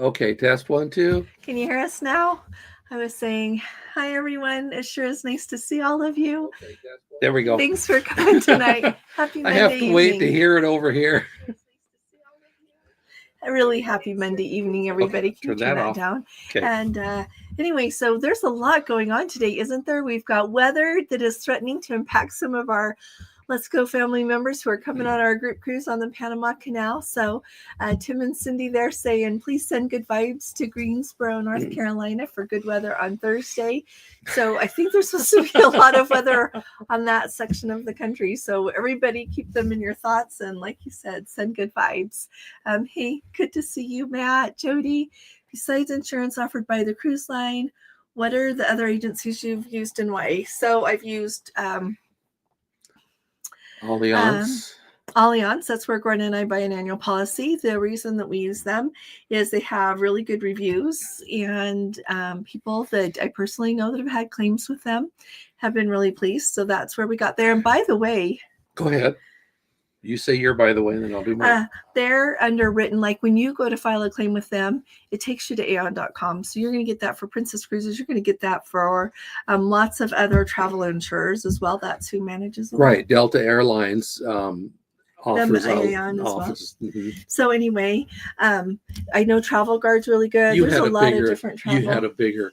Okay, test 1, 2. Can you hear us now? I was saying, hi everyone. It sure is nice to see all of you. There we go. Thanks for coming tonight. Happy Monday I have to evening. wait to hear it over here. A really happy Monday evening, everybody. Okay, Can you turn that down? Okay. And anyway, so there's a lot going on today, isn't there? We've got weather that is threatening to impact some of our Let's Go family members who are coming on our group cruise on the Panama Canal. So Tim and Cindy there saying, please send good vibes to Greensboro, North Carolina for good weather on Thursday. So I think there's supposed to be a lot of weather on that section of the country. So everybody keep them in your thoughts. And like you said, send good vibes. Hey, good to see you, Matt, Jody. Besides insurance offered by the cruise line, what are the other agencies you've used and why? So I've used Allianz. That's where Gordon and I buy an annual policy. The reason that we use them is they have really good reviews, and people that I personally know that have had claims with them have been really pleased. So that's where we got there. And by the way, go ahead. You say your by the way, and then I'll do mine. They're underwritten. Like when you go to file a claim with them, it takes you to aon.com. So you're going to get that for Princess Cruises. You're going to get that for lots of other travel insurers as well. That's who manages them. Right. Delta Airlines offers Aon as well. Mm-hmm. So anyway, I know Travel Guard's really good. There's a lot of different travel. You had a bigger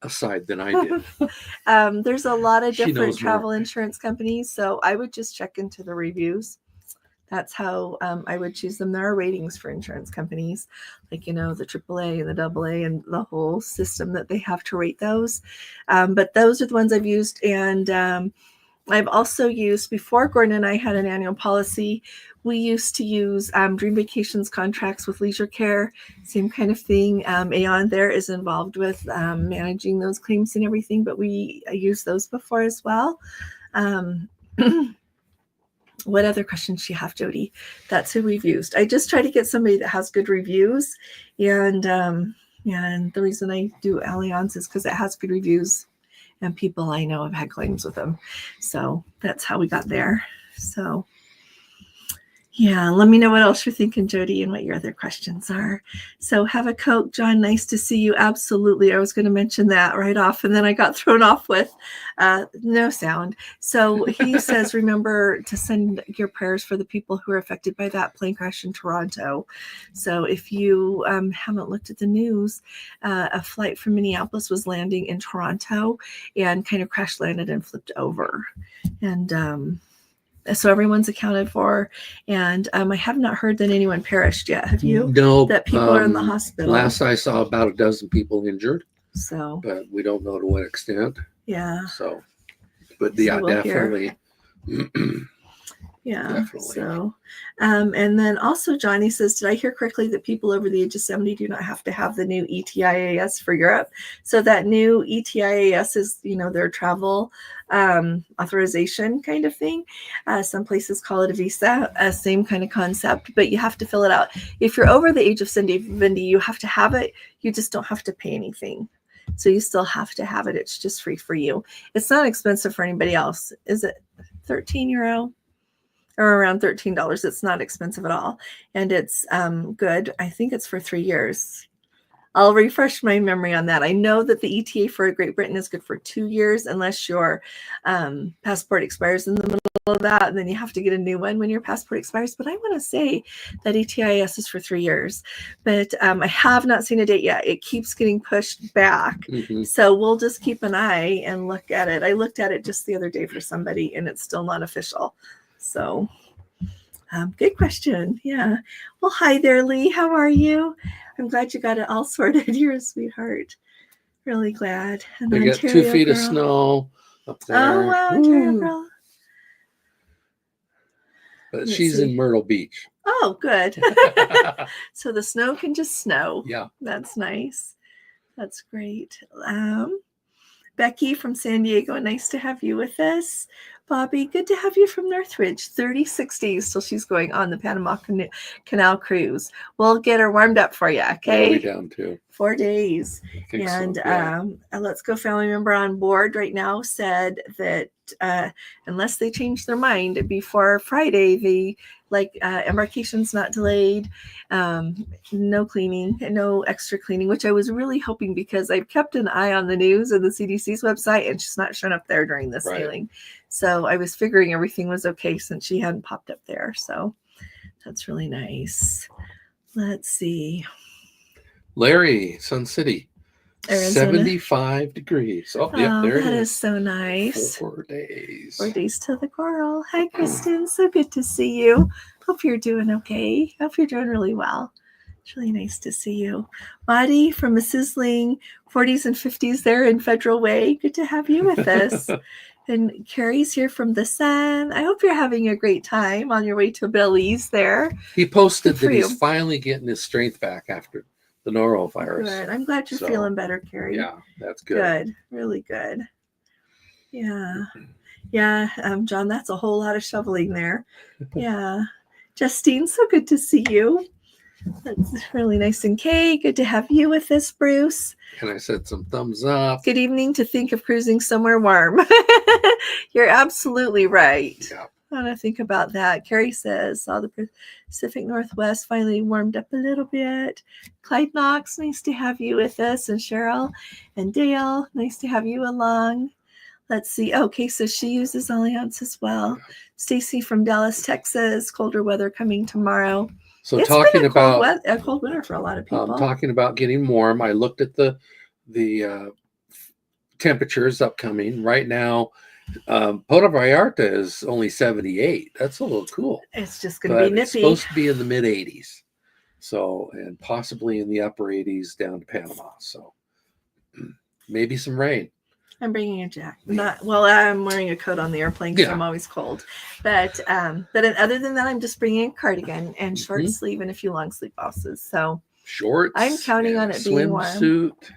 aside than I did. There's a lot of different travel insurance companies. So I would just check into the reviews. That's how I would choose them. There are ratings for insurance companies, like, the AAA and the AA and the whole system that they have to rate those. But those are the ones I've used. And I've also used, before Gordon and I had an annual policy, we used to use Dream Vacations contracts with Leisure Care, same kind of thing. Aon there is involved with managing those claims and everything, but I used those before as well. What other questions do you have, Jody? That's who we've used. I just try to get somebody that has good reviews. And the reason I do Allianz is because it has good reviews and people I know have had claims with them. So that's how we got there. So yeah, let me know what else you're thinking, Jody, and what your other questions are. So have a Coke, John. Nice to see you. Absolutely. I was going to mention that right off, and then I got thrown off with no sound. So he says, remember to send your prayers for the people who are affected by that plane crash in Toronto. So if you haven't looked at the news, a flight from Minneapolis was landing in Toronto and kind of crash landed and flipped over. And so everyone's accounted for, and I have not heard that anyone perished yet. Have you? No. That people are in the hospital. Last I saw, about a dozen people injured. So, but we don't know to what extent. Yeah. So, but yeah, we'll definitely. Yeah. Definitely. So, and then also Johnny says, did I hear correctly that people over the age of 70 do not have to have the new ETIAS for Europe? So that new ETIAS is, their travel authorization kind of thing. Some places call it a visa, same kind of concept, but you have to fill it out. If you're over the age of 70, you have to have it. You just don't have to pay anything. So you still have to have it. It's just free for you. It's not expensive for anybody else. Is it €13? Or around $13. It's not expensive at all. And it's good. I think it's for 3 years. I'll refresh my memory on that. I know that the ETA for Great Britain is good for 2 years, unless your passport expires in the middle of that, and then you have to get a new one when your passport expires. But I want to say that ETIAS is for 3 years. But I have not seen a date yet. It keeps getting pushed back. Mm-hmm. So we'll just keep an eye and look at it. I looked at it just the other day for somebody, and it's still not official. So good question. Yeah. Well, hi there, Lee. How are you? I'm glad you got it all sorted. You're a sweetheart. Really glad. And we got 2 feet of snow up there. Oh, wow, Ontario girl. But she's in Myrtle Beach. Oh, good. So the snow can just snow. Yeah. That's nice. That's great. Becky from San Diego, nice to have you with us. Bobby, good to have you from Northridge. 36 days till she's going on the Panama Canal cruise. We'll get her warmed up for you, okay? Way down to 4 days. And so, yeah. Let's Go family member on board right now said that unless they change their mind before Friday, they like embarkation's not delayed, no cleaning, no extra cleaning, which I was really hoping because I've kept an eye on the news and the CDC's website, and she's not shown up there during the sailing. So I was figuring everything was okay since she hadn't popped up there. So that's really nice. Let's see. Larry, Sun City, Arizona. 75 degrees. Oh, yep, there it That is. is so nice. 4 days. 4 days to the coral. Hi, Kristen. So good to see you. Hope you're doing okay. Hope you're doing really well. It's really nice to see you. Maddie from a sizzling 40s and 50s there in Federal Way. Good to have you with us. And Carrie's here from the sun. I hope you're having a great time on your way to Belize there. He posted Good for that he's you. finally getting his strength back after the norovirus. Good. I'm glad you're So, feeling better, Carrie. Yeah, that's good. Good. Really good. Yeah. Yeah, John, that's a whole lot of shoveling there. Yeah. Justine, so good to see you. That's really nice. And Kay, good to have you with us, Bruce. And I said some thumbs up. Good evening. To think of cruising somewhere warm. You're absolutely right. Yeah. I want to think about that. Carrie says, saw the Pacific Northwest finally warmed up a little bit. Clyde Knox, nice to have you with us. And Cheryl and Dale, nice to have you along. Let's see. Okay, so she uses Allianz as well. Stacy from Dallas, Texas. Colder weather coming tomorrow. So It's talking been about a cold winter for a lot of people. talking about getting warm, I looked at the temperatures upcoming right now. Puerto Vallarta is only 78. That's a little cool. It's just going to be nippy. It's supposed to be in the mid 80s. So, and possibly in the upper 80s down to Panama. So maybe some rain. I'm bringing a jacket. I'm wearing a coat on the airplane because I'm always cold. But other than that, I'm just bringing a cardigan and short sleeve and a few long sleeve bosses. So shorts. I'm counting on it being warm. Swimsuit.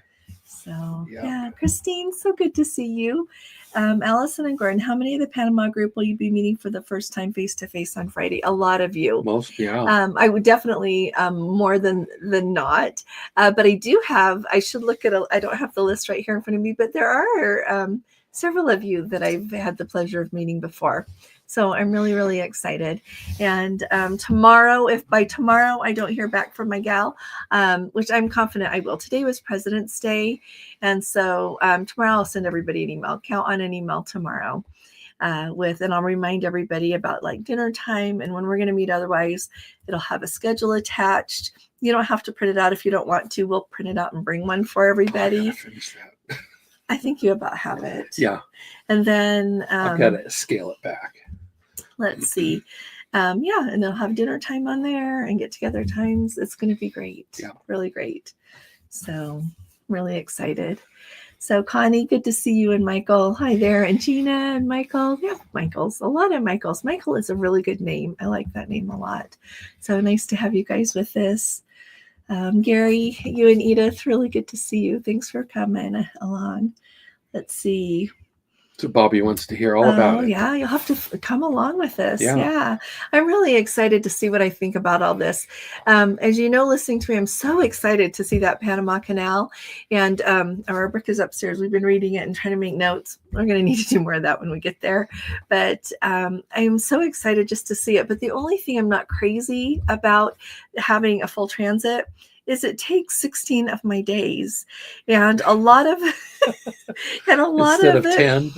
So yeah, Christine, so good to see you. Allison and Gordon, how many of the Panama group will you be meeting for the first time face to face on Friday? A lot of you. Most, yeah. I would definitely more than not. But I should look at I don't have the list right here in front of me, but there are several of you that I've had the pleasure of meeting before. So I'm really, really excited. And tomorrow, if by tomorrow I don't hear back from my gal, which I'm confident I will. Today was President's Day. And so tomorrow I'll send everybody an email. Count on an email tomorrow and I'll remind everybody about like dinner time and when we're going to meet. Otherwise, it'll have a schedule attached. You don't have to print it out if you don't want to. We'll print it out and bring one for everybody. I gotta finish that. I think you about have it. Yeah. And then I've got to scale it back. Let's see. And they'll have dinner time on there and get together times. It's going to be great. Yeah. Really great. So really excited. So Connie, good to see you and Michael. Hi there. And Gina and Michael. Yeah, Michael's. A lot of Michaels. Michael is a really good name. I like that name a lot. So nice to have you guys with us. Gary, you and Edith, really good to see you. Thanks for coming along. Let's see. So Bobby wants to hear all about it. Yeah, you'll have to come along with us. Yeah. Yeah. I'm really excited to see what I think about all this. As you know, listening to me, I'm so excited to see that Panama Canal. And our book is upstairs. We've been reading it and trying to make notes. We're going to need to do more of that when we get there. But I'm so excited just to see it. But the only thing I'm not crazy about having a full transit is it takes 16 of my days, and a lot of Instead of 10.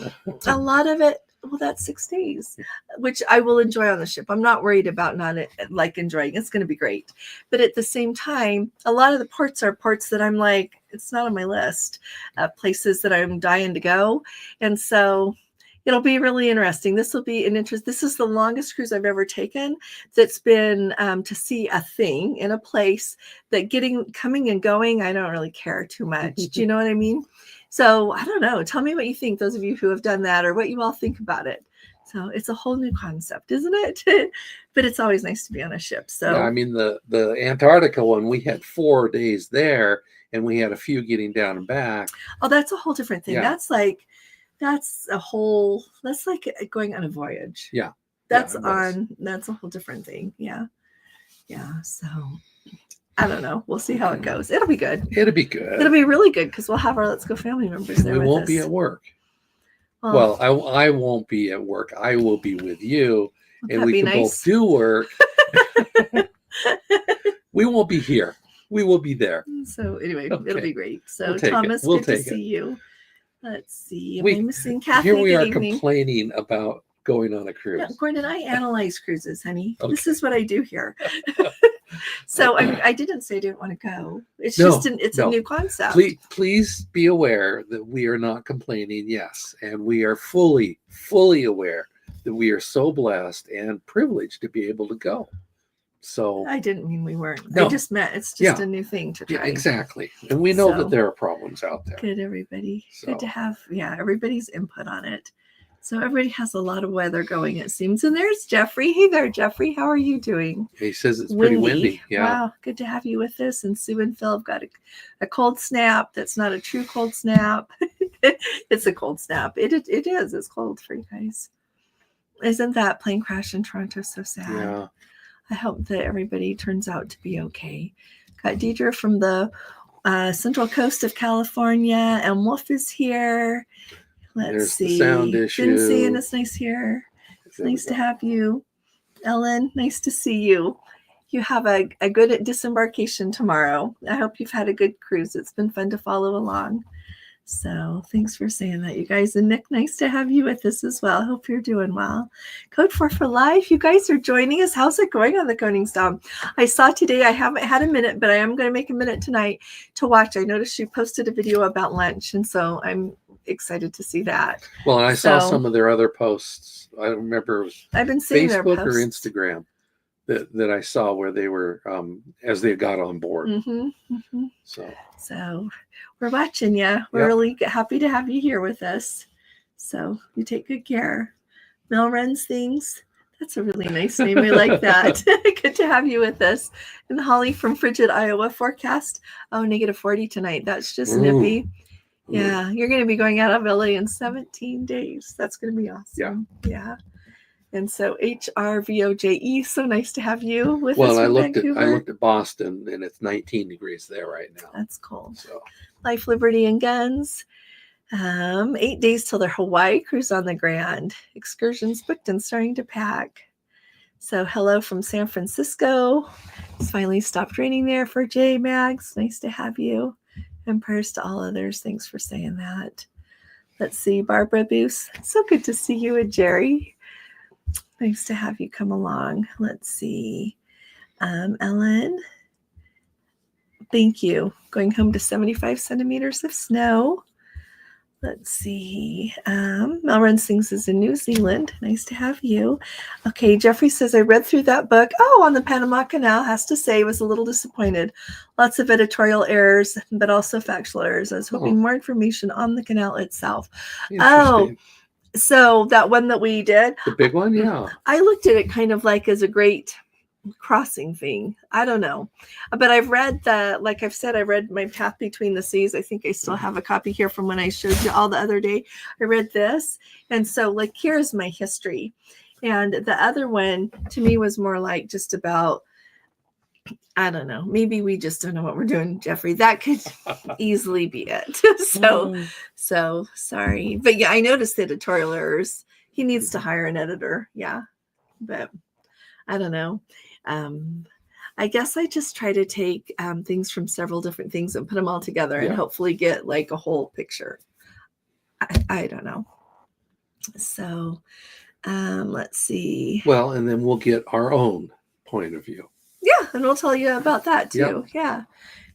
a lot of it, well, that's 6 days, which I will enjoy on the ship. I'm not worried about not like enjoying. It's going to be great. But at the same time, a lot of the ports are ports that I'm like, it's not on my list, places that I'm dying to go. And so it'll be really interesting. This will be an interest. This is the longest cruise I've ever taken that's been to see a thing in a place that coming and going, I don't really care too much. Do you know what I mean? So I don't know. Tell me what you think, those of you who have done that, or what you all think about it. So it's a whole new concept, isn't it? But it's always nice to be on a ship. So yeah, I mean, the Antarctica one, we had 4 days there and we had a few getting down and back. Oh, that's a whole different thing. Yeah. That's like going on a voyage. Yeah. That's a whole different thing. Yeah. Yeah. So I don't know. We'll see how it goes. It'll be good. It'll be good. It'll be really good because we'll have our Let's Go family members there. We won't be at work. Well, I won't be at work. I will be with you, and we can both do work We won't be here. We will be there. So anyway, Okay. it'll be great. So We'll take it. Thomas, We'll good to take see it. you. Let's see. Am I missing Kathy? Here we good are evening. complaining about going on a cruise. No, Gordon, I analyze cruises, honey. Okay. This is what I do here. So I didn't say I didn't want to go. It's No, just it's no. a new concept. Please be aware that we are not complaining. Yes, and we are fully aware that we are so blessed and privileged to be able to go. So I didn't mean we weren't. No. I just meant it's just a new thing to try. yeah, exactly. And we know So, that there are problems out there. Good, everybody. So. Good to have everybody's input on it. So everybody has a lot of weather going, it seems. And there's Jeffrey. Hey there, Jeffrey. How are you doing? He says it's pretty windy. Yeah. Wow. Good to have you with us. And Sue and Phil have got a cold snap. That's not a true cold snap. It's a cold snap. It is. It's cold for you guys. Isn't that plane crash in Toronto so sad? Yeah. I hope that everybody turns out to be okay. Got Deidre from the central coast of California, and Wolf is here. Let's see. The sound issue. Good seeing. It's nice here. It's nice to have you. Ellen, nice to see you. You have a good disembarkation tomorrow. I hope you've had a good cruise. It's been fun to follow along. So thanks for saying that, you guys. And Nick, nice to have you with us as well. Hope you're doing well. Code 4 for Life. You guys are joining us. How's it going on the Koningsdam? I saw today, I haven't had a minute, but I am going to make a minute tonight to watch. I noticed you posted a video about lunch, and so I'm excited to see that. Well, and I saw some of their other posts. I don't remember it was I've been seeing Facebook their or posts. Instagram that I saw where they were as they got on board. So we're watching you. We're really happy to have you here with us. So you take good care. Mel runs things. That's a really nice name. I like that. Good to have you with us. And Holly from Frigid, Iowa forecast. Oh, -40 tonight. That's just nippy. Yeah, you're going to be going out of LA in 17 days. That's going to be awesome. Yeah. And so HRVOJE, so nice to have you with us. Well, I Vancouver. looked at Boston, and it's 19 degrees there right now. That's cold. So. Life, Liberty, and Guns. 8 days till their Hawaii cruise on the Grand. Excursions booked and starting to pack. So hello from San Francisco. It's finally stopped raining there for J Mags. Nice to have you. And prayers to all others. Thanks for saying that. Let's see, Barbara Boos. So good to see you and Jerry. Nice to have you come along. Let's see. Ellen. Thank you. Going home to 75 centimeters of snow. Let's see. Mel Runs Things is in New Zealand. Nice to have you. Okay, Jeffrey says, I read through that book. Oh, on the Panama Canal. Has to say, was a little disappointed. Lots of editorial errors, but also factual errors. I was hoping more information on the canal itself. Oh, so that one that we did. The big one? Yeah. I looked at it kind of like as a great crossing thing. I don't know. But I've read like I've said, I read My Path Between the Seas. I think I still have a copy here from when I showed you all the other day. I read this. And so like, here's my history. And the other one to me was more like just about, I don't know. Maybe we just don't know what we're doing, Jeffrey. That could easily be it. So sorry. But yeah, I noticed the editorial errors. He needs to hire an editor. Yeah. But I don't know. I guess I just try to take things from several different things and put them all together and hopefully get like a whole picture. I don't know. So let's see. Well, and then we'll get our own point of view. Yeah, and we'll tell you about that too. Yeah.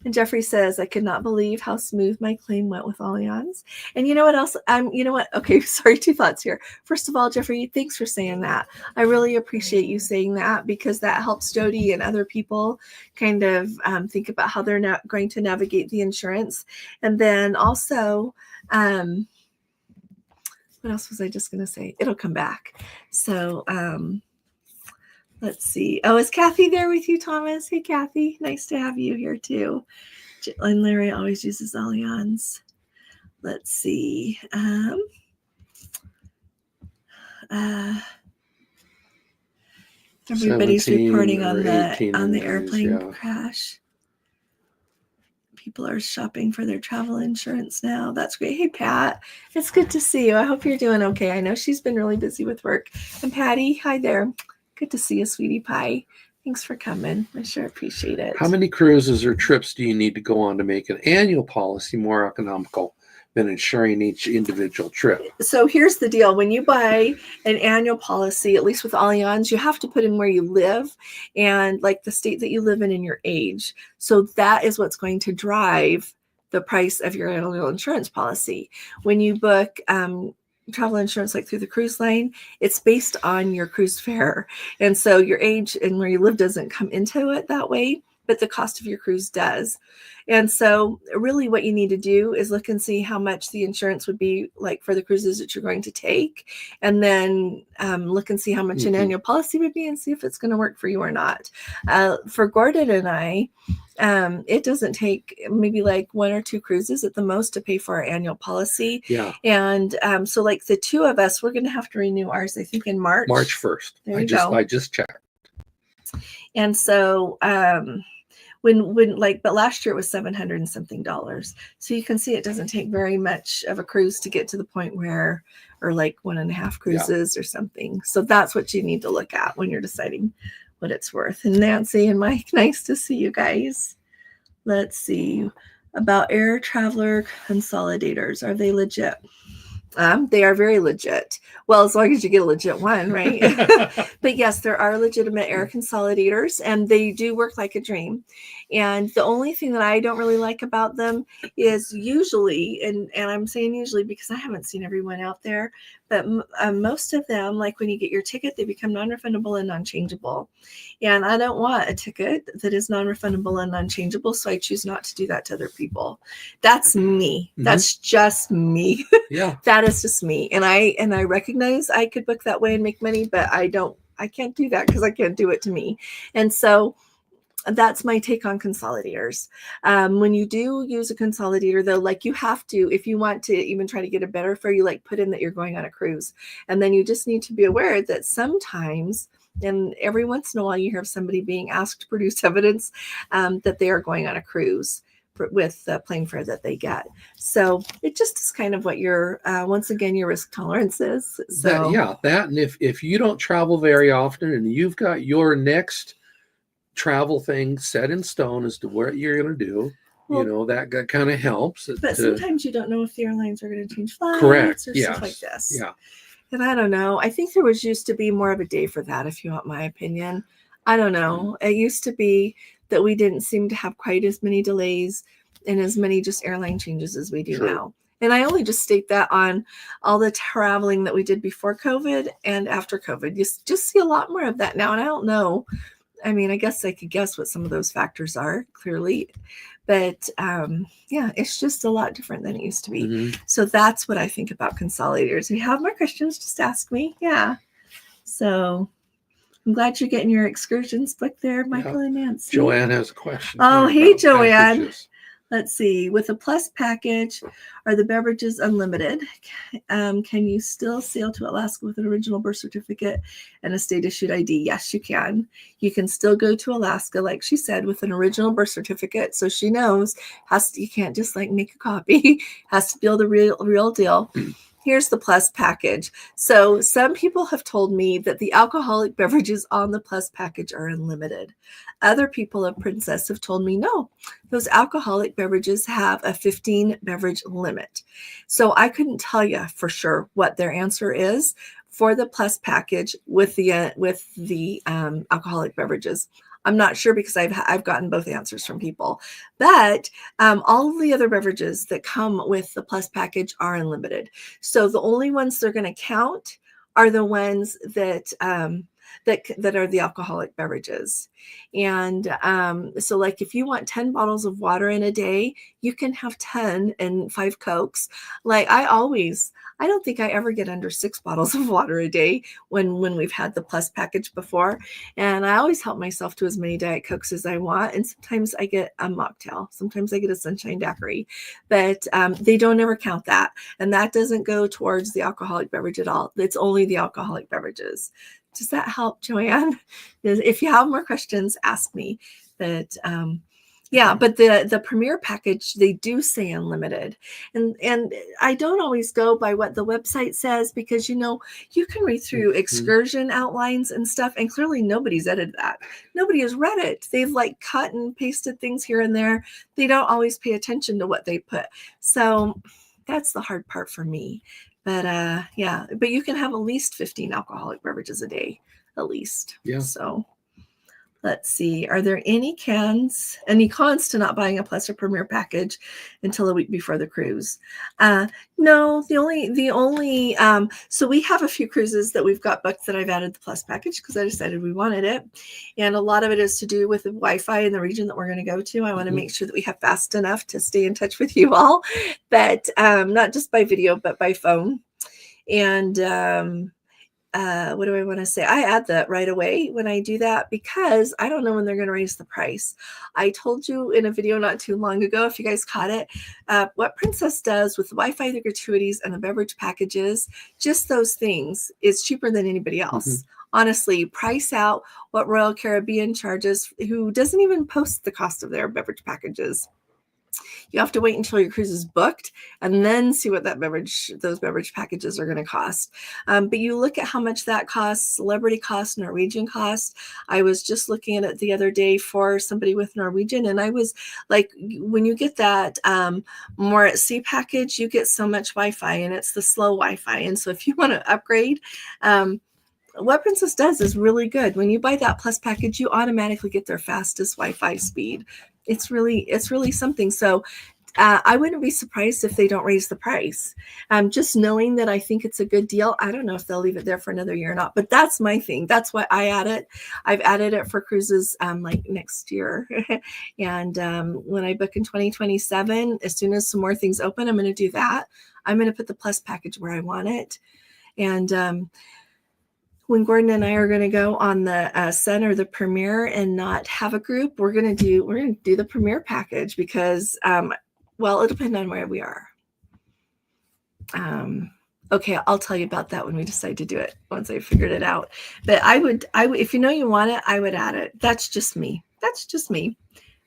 And Jeffrey says, I could not believe how smooth my claim went with Allianz. And you know what else? You know what? Okay, sorry, 2 thoughts here. First of all, Jeffrey, thanks for saying that. I really appreciate you saying that because that helps Jody and other people kind of think about how they're not going to navigate the insurance. And then also, what else was I just going to say? It'll come back. So, let's see. Oh, is Kathy there with you, Thomas? Hey, Kathy. Nice to have you here, too. And Larry always uses Allianz. Let's see. Everybody's reporting on the airplane crash. People are shopping for their travel insurance now. That's great. Hey, Pat. It's good to see you. I hope you're doing okay. I know she's been really busy with work. And Patty, hi there. Good to see you, sweetie pie. Thanks for coming. I sure appreciate it. How many cruises or trips do you need to go on to make an annual policy more economical than insuring each individual trip? So here's the deal. When you buy an annual policy, at least with Allianz, you have to put in where you live and like the state that you live in and your age. So that is what's going to drive the price of your annual insurance policy. When you book travel insurance like through the cruise line, it's based on your cruise fare. And so your age and where you live doesn't come into it that way, but the cost of your cruise does. And so really what you need to do is look and see how much the insurance would be like for the cruises that you're going to take. And then look and see how much an annual policy would be and see if it's going to work for you or not. For Gordon and I, it doesn't take maybe like 1 or 2 cruises at the most to pay for our annual policy. Yeah. And so like the 2 of us, we're going to have to renew ours, I think in March. March 1st. There you go. I just checked. And so but last year it was $700 and something. So you can see it doesn't take very much of a cruise to get to the point where, or like 1.5 cruises or something. So that's what you need to look at when you're deciding what it's worth. And Nancy and Mike, nice to see you guys. Let's see about air traveler consolidators. Are they legit? They are very legit. Well, as long as you get a legit one, right? But yes, there are legitimate air consolidators and they do work like a dream. And the only thing that I don't really like about them is usually, and I'm saying usually because I haven't seen everyone out there, but most of them, like when you get your ticket, they become non-refundable and non-changeable. And I don't want a ticket that is non-refundable and non-changeable, so I choose not to do that to other people. That's me. That's just me. Yeah. That is just me. And I recognize I could book that way and make money, but I can't do that because I can't do it to me. And so that's my take on consolidators. When you do use a consolidator, though, like you have to, if you want to even try to get a better fare, you like put in that you're going on a cruise. And then you just need to be aware that sometimes, and every once in a while, you hear of somebody being asked to produce evidence that they are going on a cruise with the plane fare that they get. So it just is kind of what your, once again, your risk tolerance is. So that, and if you don't travel very often and you've got your next travel thing set in stone as to what you're going to do, that kind of helps. But sometimes you don't know if the airlines are going to change flights or stuff like this. Yeah. And I don't know. I think there used to be more of a day for that, if you want my opinion. I don't know. It used to be that we didn't seem to have quite as many delays and as many just airline changes as we do now. And I only just state that on all the traveling that we did before COVID and after COVID. You just see a lot more of that now. And I don't know. I mean, I guess I could guess what some of those factors are, clearly. But it's just a lot different than it used to be. So that's what I think about consolidators. If you have more questions, just ask me. Yeah. So I'm glad you're getting your excursions booked there, Michael and Nancy. Joanne has a question. Oh, hey, Joanne. Packages. Let's see. With a plus package, are the beverages unlimited? Can you still sail to Alaska with an original birth certificate and a state-issued ID? Yes, you can. You can still go to Alaska, like she said, with an original birth certificate. So she knows you can't just like make a copy. Has to be the real deal. Here's the plus package. So some people have told me that the alcoholic beverages on the plus package are unlimited. Other people of Princess have told me, no, those alcoholic beverages have a 15 beverage limit. So I couldn't tell you for sure what their answer is for the plus package with the alcoholic beverages. I'm not sure because I've gotten both answers from people, but all of the other beverages that come with the plus package are unlimited. So the only ones they're going to count are the ones that are the alcoholic beverages. And so like if you want 10 bottles of water in a day, you can have 10 and 5 Cokes. Like I don't think I ever get under 6 bottles of water a day when we've had the plus package before. And I always help myself to as many Diet Cokes as I want. And sometimes I get a mocktail. Sometimes I get a sunshine daiquiri, but they don't ever count that. And that doesn't go towards the alcoholic beverage at all. It's only the alcoholic beverages. Does that help, Joanne? If you have more questions, ask me. But Yeah, but the premier package, they do say unlimited. And I don't always go by what the website says, because you can read through excursion outlines and stuff, and clearly nobody's edited that. Nobody has read it. They've like cut and pasted things here and there. They don't always pay attention to what they put. So that's the hard part for me. But yeah, but you can have at least 15 alcoholic beverages a day, at least. Yeah. So let's see. Are there any cons to not buying a Plus or Premier package until a week before the cruise? No, the only so we have a few cruises that we've got booked that I've added the Plus package because I decided we wanted it. And a lot of it is to do with the Wi-Fi in the region that we're going to go to. I want to make sure that we have fast enough to stay in touch with you all, but not just by video, but by phone. And what do I want to say? I add that right away when I do that, because I don't know when they're going to raise the price. I told you in a video not too long ago, if you guys caught it, what Princess does with the Wi-Fi, the gratuities, and the beverage packages, just those things, is cheaper than anybody else. Honestly, price out what Royal Caribbean charges, who doesn't even post the cost of their beverage packages. You have to wait until your cruise is booked and then see what those beverage packages are going to cost. But you look at how much that costs, Celebrity costs, Norwegian costs. I was just looking at it the other day for somebody with Norwegian, and I was like, when you get that more at sea package, you get so much Wi-Fi, and it's the slow Wi-Fi. And so if you want to upgrade, what Princess does is really good. When you buy that Plus package, you automatically get their fastest Wi-Fi speed. It's really something. So I wouldn't be surprised if they don't raise the price. Just knowing that I think it's a good deal. I don't know if they'll leave it there for another year or not, but that's my thing. That's why I add it. I've added it for cruises like next year. And when I book in 2027, as soon as some more things open, I'm going to do that. I'm going to put the Plus package where I want it. And when Gordon and I are going to go on the Sun or the Premier and not have a group, we're going to do the Premier package, because it'll depend on where we are. Okay, I'll tell you about that when we decide to do it, once I figured it out. But I would, if you want it, I would add it. That's just me,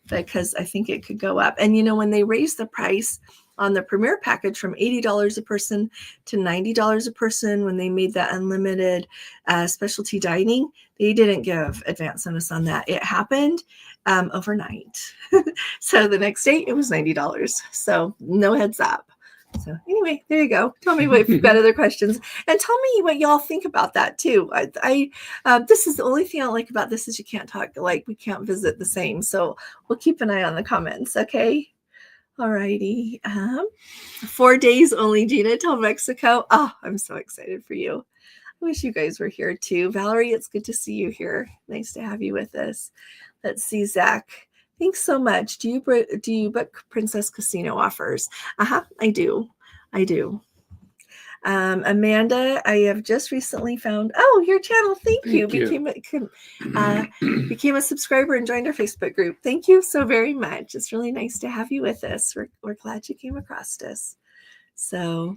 because I think it could go up. And when they raise the price on the Premier package from $80 a person to $90 a person, when they made that unlimited specialty dining, they didn't give advance notice on that. It happened overnight. So the next day it was $90. So no heads up. So anyway, there you go. Tell me if you've got other questions, and tell me what y'all think about that too. This is the only thing I like about this, is you can't talk, like we can't visit the same. So we'll keep an eye on the comments. Okay. All righty. 4 days only, Gina, till Mexico. Oh, I'm so excited for you. I wish you guys were here too. Valerie, it's good to see you here. Nice to have you with us. Let's see, Zach. Thanks so much. Do you book Princess Casino offers? I do. Amanda, I have just recently found your channel. Thank you. Became a subscriber and joined our Facebook group. Thank you so very much. It's really nice to have you with us. We're glad you came across us. So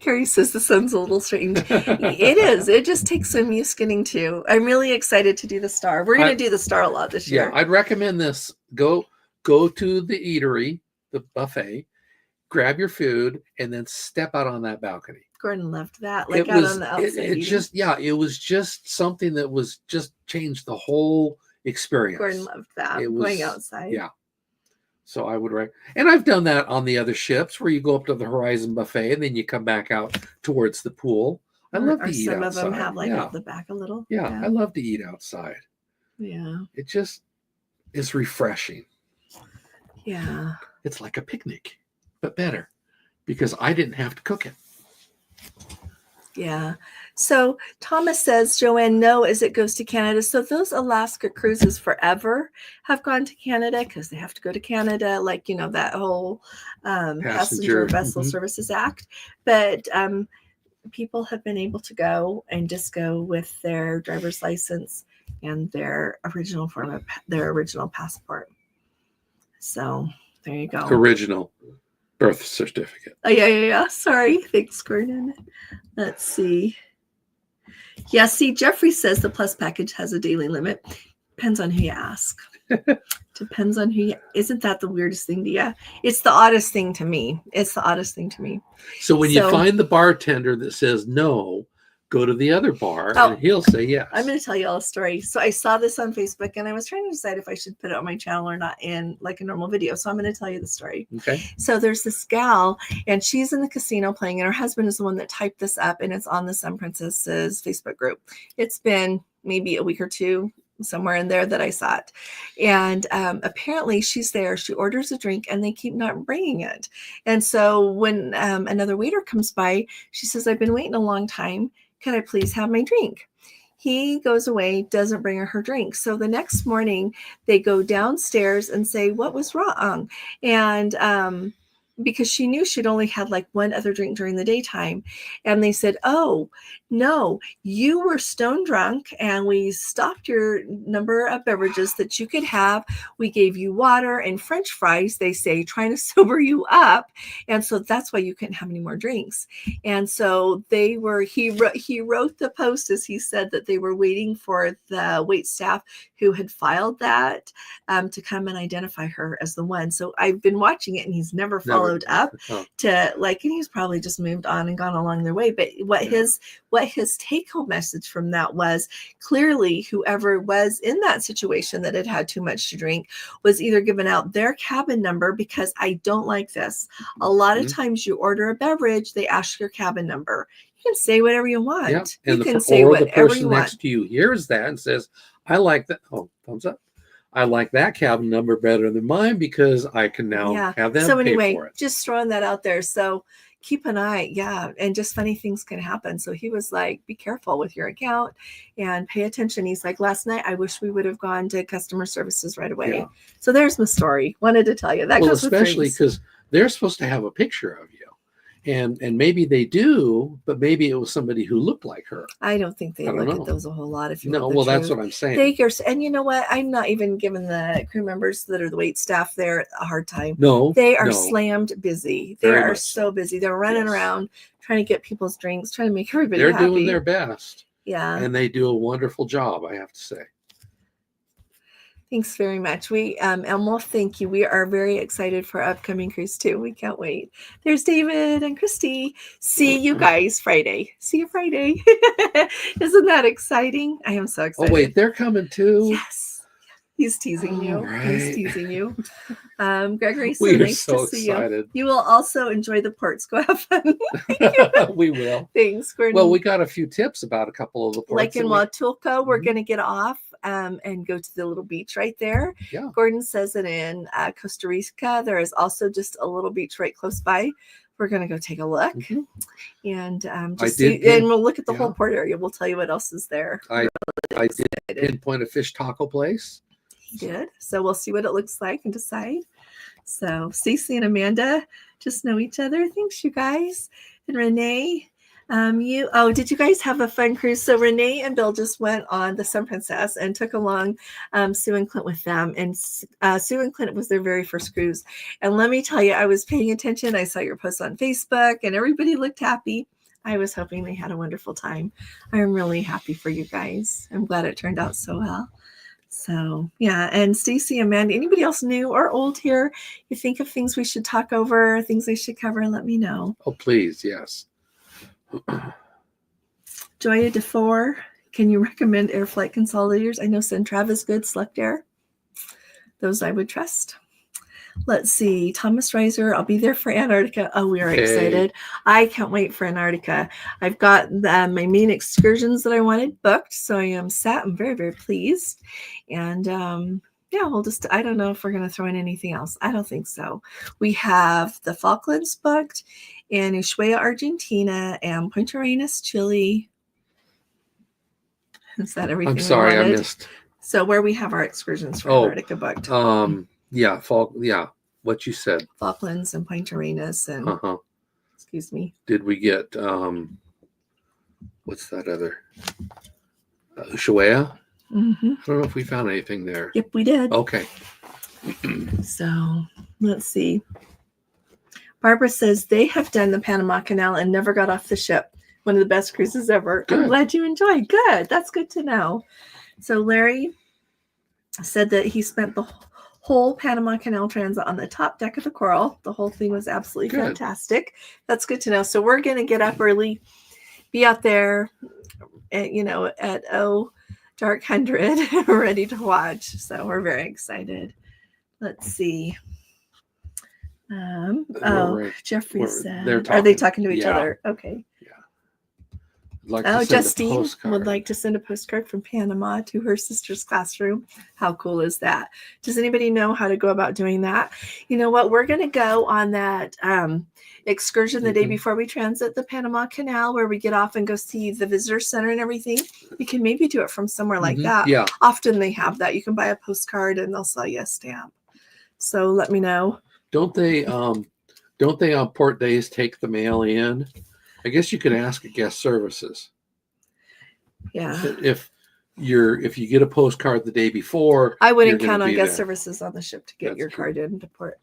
Carrie says the sun's a little strange. It is. It just takes some use getting to. I'm really excited to do the Star. We're going to do the Star a lot this year. Yeah, I'd recommend this. Go to the eatery, the buffet, grab your food, and then step out on that balcony. Gordon loved that. Like out on the outside. It was just something that was just changed the whole experience. Gordon loved that. Going outside. Yeah. So I would and I've done that on the other ships, where you go up to the Horizon buffet and then you come back out towards the pool. I love to eat outside. Some of them have out the back a little. Yeah, I love to eat outside. Yeah. It just is refreshing. Yeah. It's like a picnic, but better, because I didn't have to cook it. Yeah. So Thomas says, Joanne, no, as it goes to Canada. So those Alaska cruises forever have gone to Canada, because they have to go to Canada, like, that whole Passenger Vessel Services Act. But people have been able to go and just go with their driver's license and their original passport. So there you go. Original birth certificate. Oh, yeah. Sorry. Thanks, Gordon. Let's see. Yeah, see, Jeffrey says the Plus package has a daily limit. Depends on who you ask. Depends on who you. Isn't that the weirdest thing to you? It's the oddest thing to me. It's the oddest thing to me. So when you find the bartender that says no, go to the other bar and he'll say yes. I'm going to tell you all a story. So I saw this on Facebook and I was trying to decide if I should put it on my channel or not in like a normal video. So I'm going to tell you the story. Okay. So there's this gal and she's in the casino playing, and her husband is the one that typed this up, and it's on the Sun Princesses Facebook group. It's been maybe a week or two, somewhere in there that I saw it. And apparently she's there, she orders a drink and they keep not bringing it. And so when another waiter comes by, she says, I've been waiting a long time. Can I please have my drink? He goes away, doesn't bring her drink. So the next morning they go downstairs and say, what was wrong? And because she knew she'd only had like one other drink during the daytime. And they said, oh, no, you were stone drunk and we stopped your number of beverages that you could have. We gave you water and French fries, they say, trying to sober you up. And so that's why you couldn't have any more drinks. And so he wrote the post, as he said, that they were waiting for the wait staff who had filed that to come and identify her as the one. So I've been watching it and he's never followed up to like, and he's probably just moved on and gone along their way. But what his take-home message from that was, clearly whoever was in that situation that had too much to drink was either given out their cabin number, because I don't like this. A lot of times you order a beverage, they ask your cabin number. You can say whatever you want. Yeah. And you can say whatever the person you want. next to you hears that and says, I like that. Oh, thumbs up. I like that cabin number better than mine because I can now have them so pay anyway, for it. Just throwing that out there. So keep an eye. Yeah. And just funny things can happen. So he was like, be careful with your account and pay attention. He's like, last night, I wish we would have gone to customer services right away. Yeah. So there's my story. Wanted to tell you that. Well, especially because they're supposed to have a picture of you. And maybe they do, but maybe it was somebody who looked like her. I don't think they look at those a whole lot. If you no, well, that's what I'm saying. And you know what? I'm not even giving the crew members that are the wait staff there a hard time. No, they are slammed busy. They are so busy. They're running around trying to get people's drinks, trying to make everybody happy. They're doing their best. Yeah, and they do a wonderful job, I have to say. Thanks very much. Elmo, thank you. We are very excited for our upcoming cruise too. We can't wait. There's David and Christy. See you guys Friday. See you Friday. Isn't that exciting? I am so excited. Oh, wait, they're coming too? Yes. He's teasing you. Right. He's teasing you. Gregory, so we nice so to see excited. you. You will also enjoy the ports. Go have fun. We will. Thanks. Well, we got a few tips about a couple of the ports. Like in Huatulco, we're going to get off and go to the little beach right there. Yeah. Gordon says that in Costa Rica, there is also just a little beach right close by. We're going to go take a look and and we'll look at the whole port area. We'll tell you what else is there. I did pinpoint a fish taco place. He did. So we'll see what it looks like and decide. So Cece and Amanda just know each other. Thanks, you guys. And Renee. Did you guys have a fun cruise? So Renee and Bill just went on the Sun Princess and took along Sue and Clint with them. And Sue and Clint was their very first cruise. And let me tell you, I was paying attention. I saw your post on Facebook and everybody looked happy. I was hoping they had a wonderful time. I'm really happy for you guys. I'm glad it turned out so well. So yeah, and Stacy, Amanda, anybody else new or old here, you think of things we should talk over, things they should cover, let me know. Oh, please, yes. Joya DeFore, can you recommend air flight consolidators? I know Centrav is good, Select Air. Those I would trust. Let's see, Thomas Reiser, I'll be there for Antarctica. Oh, we are excited. I can't wait for Antarctica. I've got my main excursions that I wanted booked, so I am set. I'm very, very pleased. And we'll just, I don't know if we're going to throw in anything else. I don't think so. We have the Falklands booked and Ushuaia, Argentina, and Punta Arenas, Chile. Is that everything? I'm sorry, I missed. So where we have our excursions for Antarctica booked. What you said. Falklands and Punta Arenas and excuse me. Did we get what's that other? Ushuaia? Mm-hmm. I don't know if we found anything there. Yep, we did. Okay. So let's see. Barbara says they have done the Panama Canal and never got off the ship. One of the best cruises ever. Good. I'm glad you enjoyed. Good. That's good to know. So Larry, said that he spent the whole Panama Canal transit on the top deck of the Coral. The whole thing was absolutely Good. fantastic. That's good to know. So we're going to get up early, be out there at, dark 100, ready to watch. So we're very excited. Let's see. Right. Jeffrey said, They're are they talking. talking to each Yeah. other? Okay. I'd like to send a Justine postcard. would like to send a postcard from Panama to her sister's classroom. How cool is that? Does anybody know how to go about doing that? You know what? We're going to go on that excursion the day before we transit the Panama Canal, where we get off and go see the visitor center and everything. We can maybe do it from somewhere like that. Yeah. Often they have that. You can buy a postcard and they'll sell you a stamp. So let me know. Don't they on port days take the mail in? I guess you could ask at guest services. Yeah. If you get a postcard the day before, I wouldn't count on guest services on the ship to get That's your true. card into port.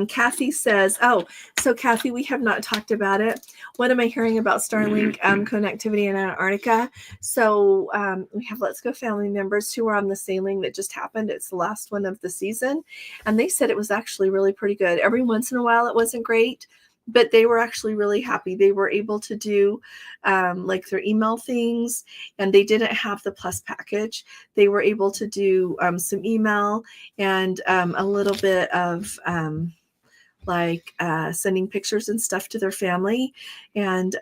Kathy says, so Kathy, we have not talked about it. What am I hearing about Starlink connectivity in Antarctica? So we have Let's Go family members who are on the sailing that just happened. It's the last one of the season. And they said it was actually really pretty good. Every once in a while, it wasn't great, but they were actually really happy. They were able to do like their email things, and they didn't have the plus package. They were able to do some email and a little bit of sending pictures and stuff to their family. And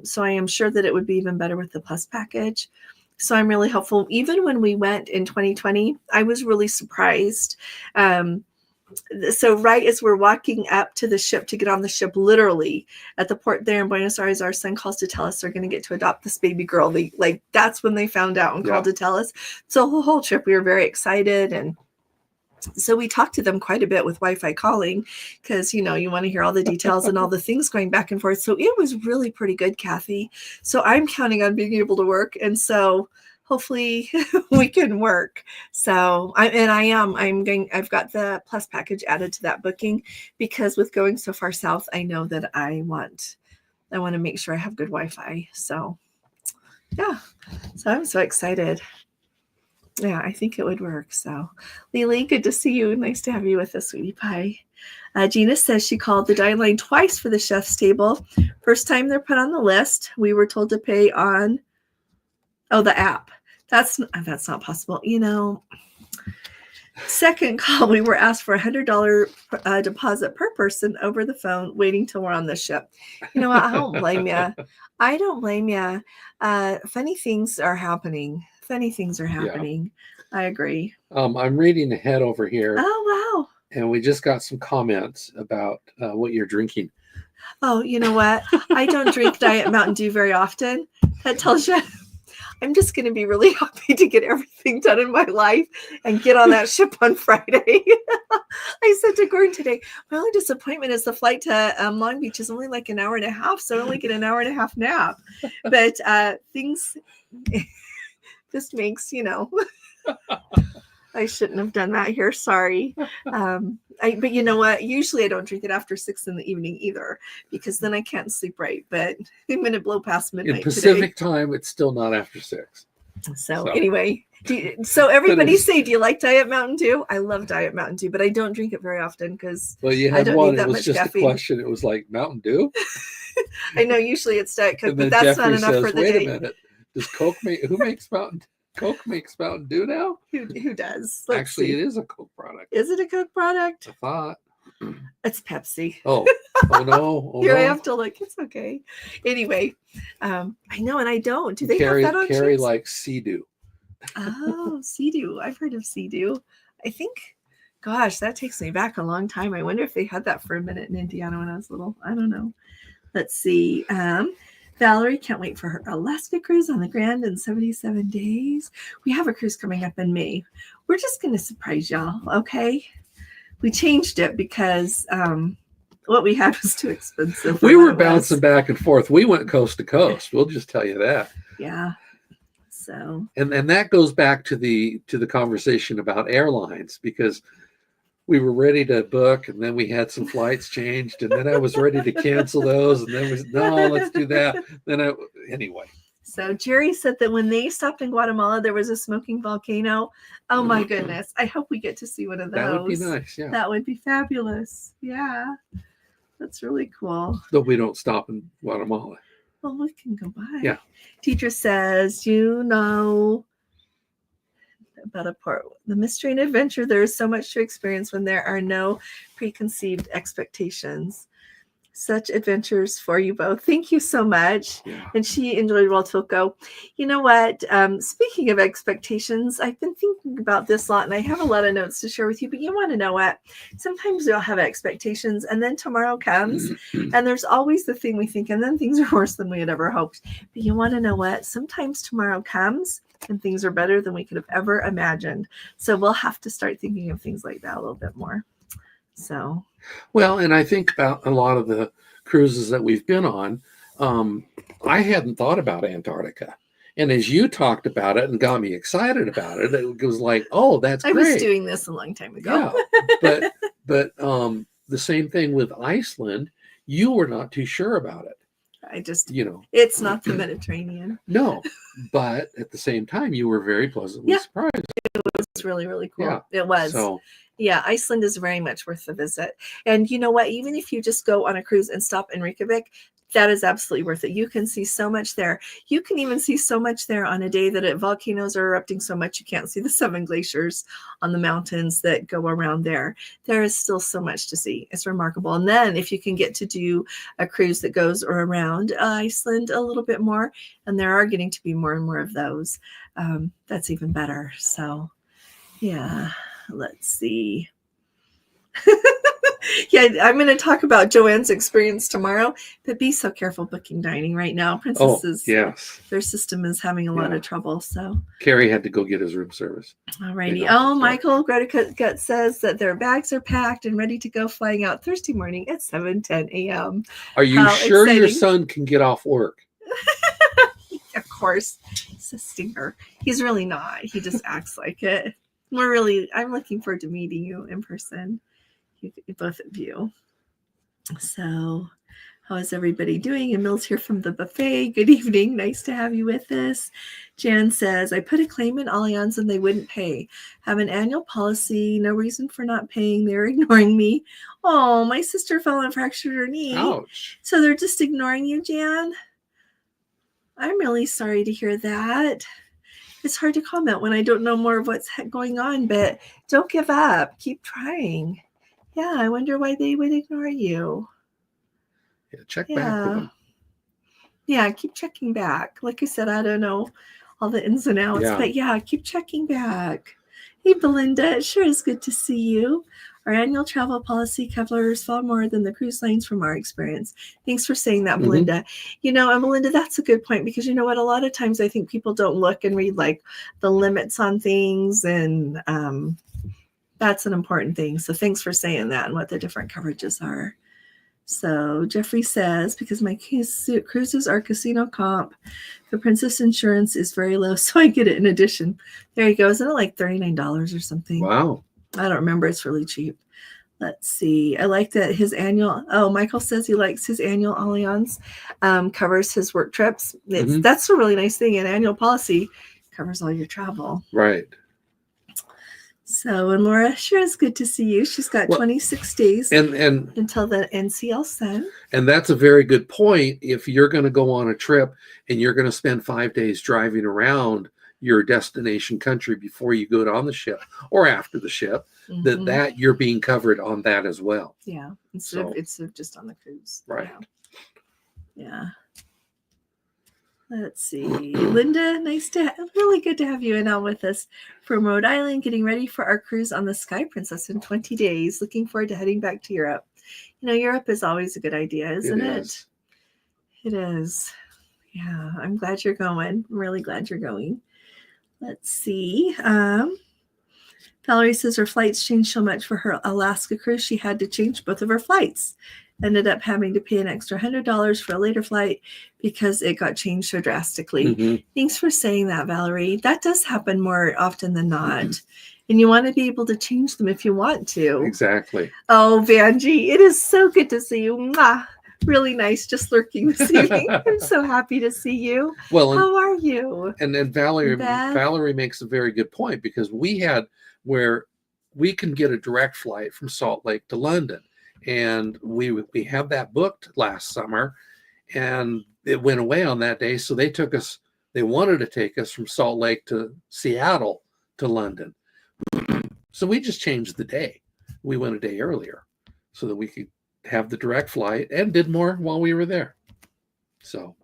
so I am sure that it would be even better with the plus package. So I'm really hopeful. Even when we went in 2020, I was really surprised. So right as we're walking up to the ship to get on the ship, literally at the port there in Buenos Aires, our son calls to tell us they're going to get to adopt this baby girl. That's when they found out and called to tell us. So the whole trip, we were very excited. And so we talked to them quite a bit with Wi-Fi calling because, you want to hear all the details and all the things going back and forth. So it was really pretty good, Kathy. So I'm counting on being able to work. And so hopefully we can work. So I've got the plus package added to that booking because with going so far south, I know that I want to make sure I have good Wi-Fi. So yeah, so I'm so excited. Yeah, I think it would work. So Lily, good to see you. Nice to have you with us, sweetie pie. Gina says she called the dial line twice for the chef's table. First time they're put on the list. We were told to pay on the app. That's not possible. Second call, we were asked for $100 deposit per person over the phone, waiting till we're on the ship. You know what? I don't blame you. I don't blame you. Funny things are happening. Yeah. I agree. I'm reading ahead over here. Oh, wow. And we just got some comments about what you're drinking. Oh, you know what? I don't drink Diet Mountain Dew very often. That tells you I'm just going to be really happy to get everything done in my life and get on that ship on Friday. I said to Gordon today, my only disappointment is the flight to Long Beach is only like an hour and a half, so I only get an hour and a half nap. But things just makes, I shouldn't have done that here. Sorry. But you know what? Usually I don't drink it after 6 p.m. either, because then I can't sleep right. But I'm going to blow past midnight. In Pacific time, it's still not after 6. So anyway, so everybody say, do you like Diet Mountain Dew? I love Diet Mountain Dew, but I don't drink it very often because you had one. It was just caffeine. A question. It was like Mountain Dew. I know usually it's Diet Coke, but that's Jeffrey not enough says, for the Wait day. a minute. Does Coke make? Who makes Mountain? Coke makes Mountain Dew now? Who does? Actually, it is a Coke product. Is it a Coke product? I thought. It's Pepsi. Oh no. Oh, Here no. I have to look. It's okay. Anyway, I know, and I don't. Do they Carrie, have that on Carrie chips? likes Sea-Doo. Oh, Sea-Doo. I've heard of Sea-Doo. I think, gosh, that takes me back a long time. I wonder if they had that for a minute in Indiana when I was little. I don't know. Let's see. Valerie can't wait for her Alaska cruise on the Grand in 77 days. We have a cruise coming up in May. We're just going to surprise y'all, okay? We changed it because what we had was too expensive. We were bouncing back and forth. We went coast to coast. We'll just tell you that. Yeah. So. And that goes back to the conversation about airlines, because we were ready to book, and then we had some flights changed, and then I was ready to cancel those, and then no, let's do that. Anyway. So Jerry said that when they stopped in Guatemala, there was a smoking volcano. Oh my goodness. I hope we get to see one of those. That would be nice. Yeah. That would be fabulous. Yeah. That's really cool. Though we don't stop in Guatemala. Well, we can go by. Yeah. Teacher says, you know about a port. The mystery and adventure. There is so much to experience when there are no preconceived expectations. Such adventures for you both. Thank you so much. Yeah. And she enjoyed Huatulco. You know what? Speaking of expectations, I've been thinking about this a lot, and I have a lot of notes to share with you. But you want to know what? Sometimes we'll have expectations, and then tomorrow comes, and there's always the thing we think, and then things are worse than we had ever hoped. But you want to know what? Sometimes tomorrow comes, and things are better than we could have ever imagined. So we'll have to start thinking of things like that a little bit more. So. Well, and I think about a lot of the cruises that we've been on. I hadn't thought about Antarctica. And as you talked about it and got me excited about it, it was like, oh, that's great. I was doing this a long time ago. Yeah. But the same thing with Iceland, you were not too sure about it. I just, you know, it's not the Mediterranean. No, but at the same time, you were very pleasantly surprised. It was really, really cool. Yeah. It was. So, yeah, Iceland is very much worth the visit. And you know what? Even if you just go on a cruise and stop in Reykjavik, that is absolutely worth it. You can see so much there. You can even see so much there on a day that volcanoes are erupting so much you can't see the 7 glaciers on the mountains that go around there. There is still so much to see. It's remarkable. And then if you can get to do a cruise that goes around Iceland a little bit more, and there are getting to be more and more of those, that's even better. So, yeah, let's see. Yeah, I'm going to talk about Joanne's experience tomorrow, but be so careful booking dining right now. Princesses, yes, their system is having a lot of trouble. So Carrie had to go get his room service. Alrighty. You know, Michael Greta Gut says that their bags are packed and ready to go, flying out Thursday morning at 7:10 a.m. Are you sure exciting. your son can get off work? Of course, he's a stinker. He's really not. He just acts like it. I'm looking forward to meeting you in person. Both of you. So how is everybody doing? Emil's here from the buffet. Good evening. Nice to have you with us. Jan says, I put a claim in Allianz and they wouldn't pay. Have an annual policy. No reason for not paying. They're ignoring me. Oh, my sister fell and fractured her knee. Ouch. So they're just ignoring you, Jan? I'm really sorry to hear that. It's hard to comment when I don't know more of what's going on, but don't give up. Keep trying. Yeah, I wonder why they would ignore you. Yeah, check back with them. Yeah, keep checking back. Like I said, I don't know all the ins and outs, but yeah, keep checking back. Hey, Belinda, it sure is good to see you. Our annual travel policy covers far more than the cruise lines from our experience. Thanks for saying that, Belinda. You know, and Belinda, that's a good point, because you know what? A lot of times I think people don't look and read like the limits on things, and that's an important thing. So thanks for saying that and what the different coverages are. So Jeffrey says, because my cruises are casino comp, the Princess insurance is very low, so I get it in addition. There you go. Isn't it like $39 or something? Wow. I don't remember. It's really cheap. Let's see. I like that his annual. Oh, Michael says he likes his annual Allianz covers his work trips. That's a really nice thing. An annual policy covers all your travel. Right. So, and Laura, sure is good to see you. She's got 26 days and until the NCL send. And that's a very good point. If you're going to go on a trip and you're going to spend 5 days driving around your destination country before you go on the ship or after the ship, that you're being covered on that as well. Yeah, instead of just on the cruise. Right. Yeah. Let's see. Linda, really good to have you in on with us from Rhode Island, getting ready for our cruise on the Sky Princess in 20 days. Looking forward to heading back to Europe. You know, Europe is always a good idea, isn't it? It is. Yeah, I'm glad you're going. I'm really glad you're going. Let's see. Valerie says her flights changed so much for her Alaska cruise, she had to change both of her flights. Ended up having to pay an extra $100 for a later flight because it got changed so drastically. Thanks for saying that, Valerie. That does happen more often than not. And you want to be able to change them if you want to. Exactly. Oh, Vanjie, it is so good to see you. Mwah. really nice, just lurking this evening. I'm so happy to see you. Well, how are you? And then Valerie makes a very good point, because we had where we can get a direct flight from Salt Lake to London, and we have that booked last summer, and it went away on that day. So they wanted to take us from Salt Lake to Seattle to London. So we just changed the day. We went a day earlier so that we could have the direct flight, and did more while we were there. So.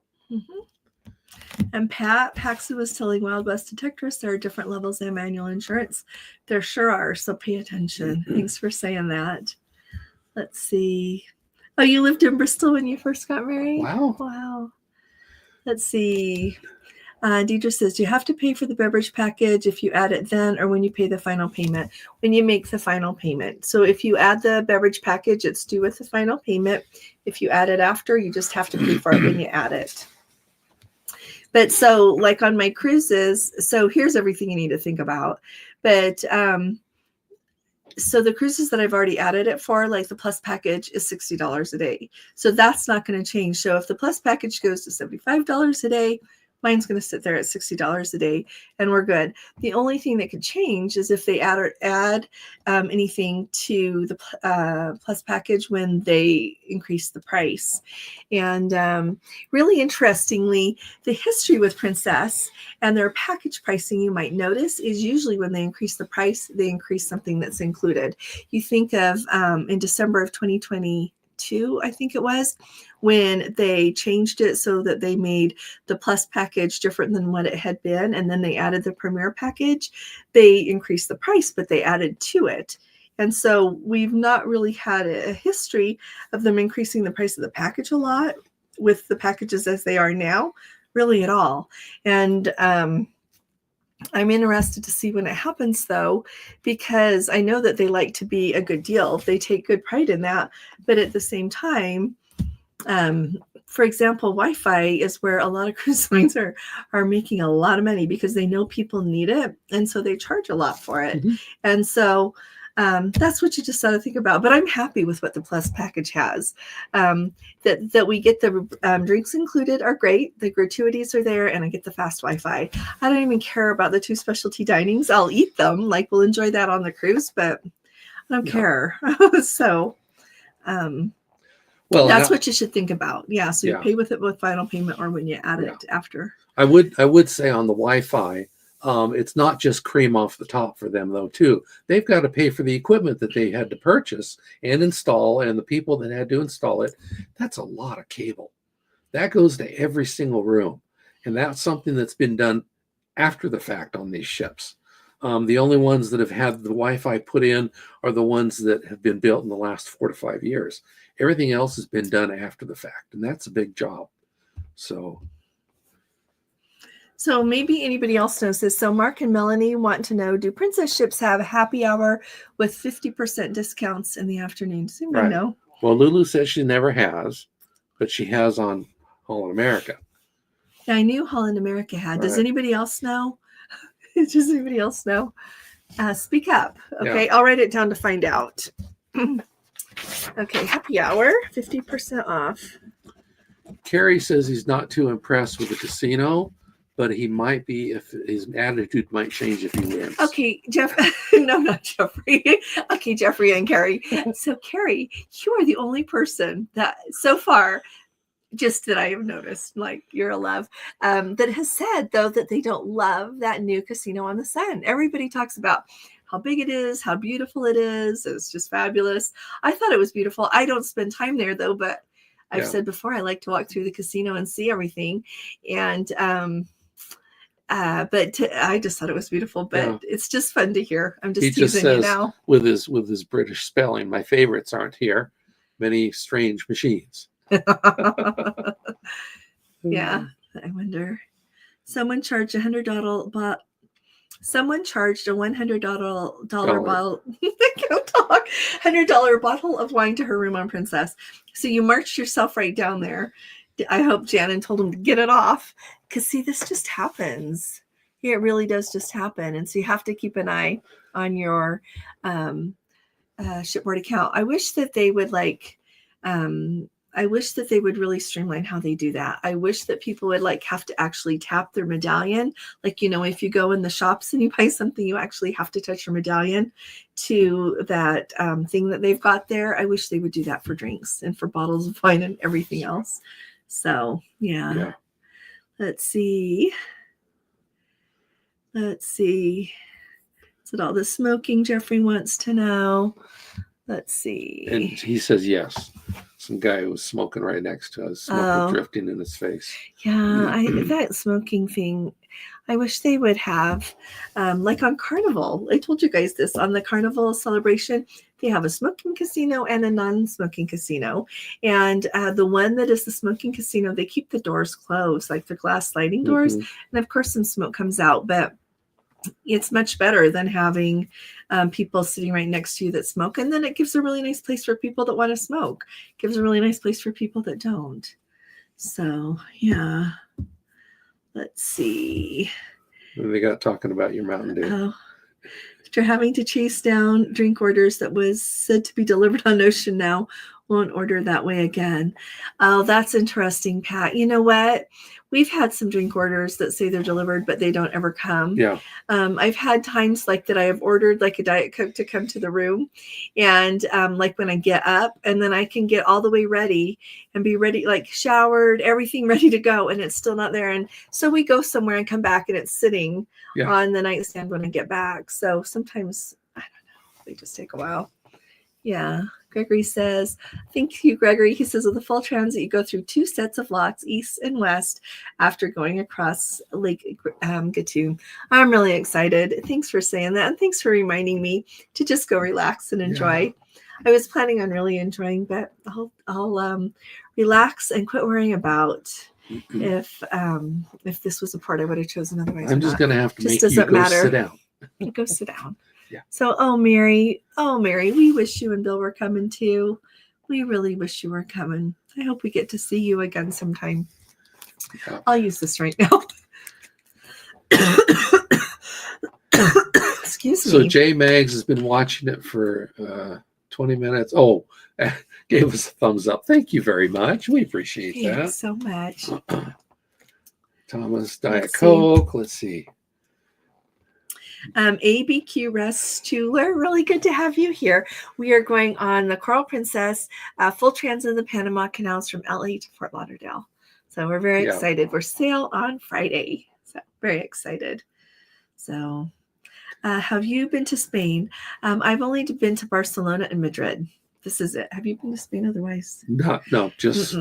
And Paxu was telling Wild West detectives there are different levels of manual insurance. There sure are, so pay attention. Thanks for saying that. Let's see. Oh, you lived in Bristol when you first got married? Wow. Let's see. Deidre says, do you have to pay for the beverage package if you add it then, or when you pay the final payment? When you make the final payment. So if you add the beverage package, it's due with the final payment. If you add it after, you just have to pay for it when you add it. But so like on my cruises, so here's everything you need to think about. But so the cruises that I've already added it for, like the plus package is $60 a day. So that's not going to change. So if the plus package goes to $75 a day, mine's going to sit there at $60 a day, and we're good. The only thing that could change is if they add anything to the plus package when they increase the price. And really interestingly, the history with Princess and their package pricing, you might notice, is usually when they increase the price, they increase something that's included. You think of in December of 2022, I think it was, when they changed it so that they made the plus package different than what it had been, and then they added the premier package. They increased the price, but they added to it. And so we've not really had a history of them increasing the price of the package a lot with the packages as they are now, really at all. And I'm interested to see when it happens, though, because I know that they like to be a good deal. They take good pride in that. But at the same time, for example, Wi-Fi is where a lot of cruise lines are making a lot of money because they know people need it. And so they charge a lot for it. Mm-hmm. And so that's what you just got to think about. But I'm happy with what the plus package has. That we get the drinks included are great. The gratuities are there, and I get the fast Wi-Fi. I don't even care about the 2 specialty dinings. I'll eat them. Like, we'll enjoy that on the cruise, but I don't care. So well, that's what you should think about. Yeah. So you pay with it with final payment, or when you add it after. I would say on the Wi-Fi, it's not just cream off the top for them, though, too. They've got to pay for the equipment that they had to purchase and install, and the people that had to install it. That's a lot of cable. That goes to every single room. And that's something that's been done after the fact on these ships. The only ones that have had the Wi-Fi put in are the ones that have been built in the last 4 to 5 years. Everything else has been done after the fact, and that's a big job. So maybe anybody else knows this. So Mark and Melanie want to know, do Princess ships have a happy hour with 50% discounts in the afternoon? Does anybody know? Well, Lulu says she never has, but she has on Holland America. Yeah, I knew Holland America had. Does anybody else know? Does anybody else know? Speak up. Okay, I'll write it down to find out. Okay, happy hour, 50% off. Carrie says he's not too impressed with the casino, but he might be if his attitude might change if he wins. Okay, Jeff. No, not Jeffrey. Okay, Jeffrey and Carrie. So, Carrie, you are the only person that so far, just that I have noticed, like, you're a love, that has said, though, that they don't love that new casino on the Sun. Everybody talks about how big it is, how beautiful it is. It's just fabulous. I thought it was beautiful. I don't spend time there, though, but I've said before, I like to walk through the casino and see everything. And I just thought it was beautiful, but it's just fun to hear. I'm just teasing you now. With his British spelling, my favorites aren't here. Many strange machines. Yeah, I wonder. Someone charged $100 bottle. Someone charged a $100 bottle. I can't talk. $100 bottle of wine to her room on Princess. So you marched yourself right down there. I hope Janet told him to get it off, because see, this just happens. Yeah, it really does just happen, and so you have to keep an eye on your shipboard account. I wish that they would I wish that they would really streamline how they do that. I wish that people would like have to actually tap their medallion. Like, if you go in the shops and you buy something, you actually have to touch your medallion to that thing that they've got there. I wish they would do that for drinks and for bottles of wine and everything else. So, yeah. Let's see. Is it all the smoking Jeffrey wants to know? Let's see. And he says yes. Some guy was smoking right next to us, smoke drifting in his face. Yeah, that smoking thing, I wish they would have, like on Carnival. I told you guys this, on the Carnival celebration, they have a smoking casino and a non-smoking casino. And the one that is the smoking casino, they keep the doors closed, like the glass sliding doors. And of course, some smoke comes out, but it's much better than having people sitting right next to you that smoke. And then it gives a really nice place for people that want to smoke. It gives a really nice place for people that don't. So, yeah. Let's see. What do they got talking about your Mountain Dew? After having to chase down drink orders that was said to be delivered on Ocean now, won't order that way again. Oh, that's interesting, Pat. You know what? We've had some drink orders that say they're delivered, but they don't ever come. Yeah. I've had times like that I have ordered like a Diet Coke to come to the room. And like when I get up and then I can get all the way ready and be ready, like showered, everything ready to go. And it's still not there. And so we go somewhere and come back and it's sitting on the nightstand when I get back. So sometimes, I don't know, they just take a while. Yeah. Gregory says, thank you, Gregory. He says, with the full transit, you go through 2 sets of locks, east and west, after going across Lake Gatun. I'm really excited. Thanks for saying that. And thanks for reminding me to just go relax and enjoy. Yeah. I was planning on really enjoying, but I'll relax and quit worrying about if this was a part I would have chosen otherwise. I'm just going to have to make you go sit down. Go sit down. Yeah. So, Mary, we wish you and Bill were coming too. We really wish you were coming. I hope we get to see you again sometime. Yeah. I'll use this right now. Excuse me. So J Mags has been watching it for 20 minutes. Oh, gave us a thumbs up. Thank you very much. We appreciate that. Thanks so much. Thomas, Diet Coke. Let's see. ABQ Restuler, really good to have you here. We are going on the Coral Princess full transit of the Panama Canals from LA to Fort Lauderdale. So we're very excited. We're sail on Friday. So very excited. So have you been to Spain? I've only been to Barcelona and Madrid. This is it. Have you been to Spain otherwise? No, just.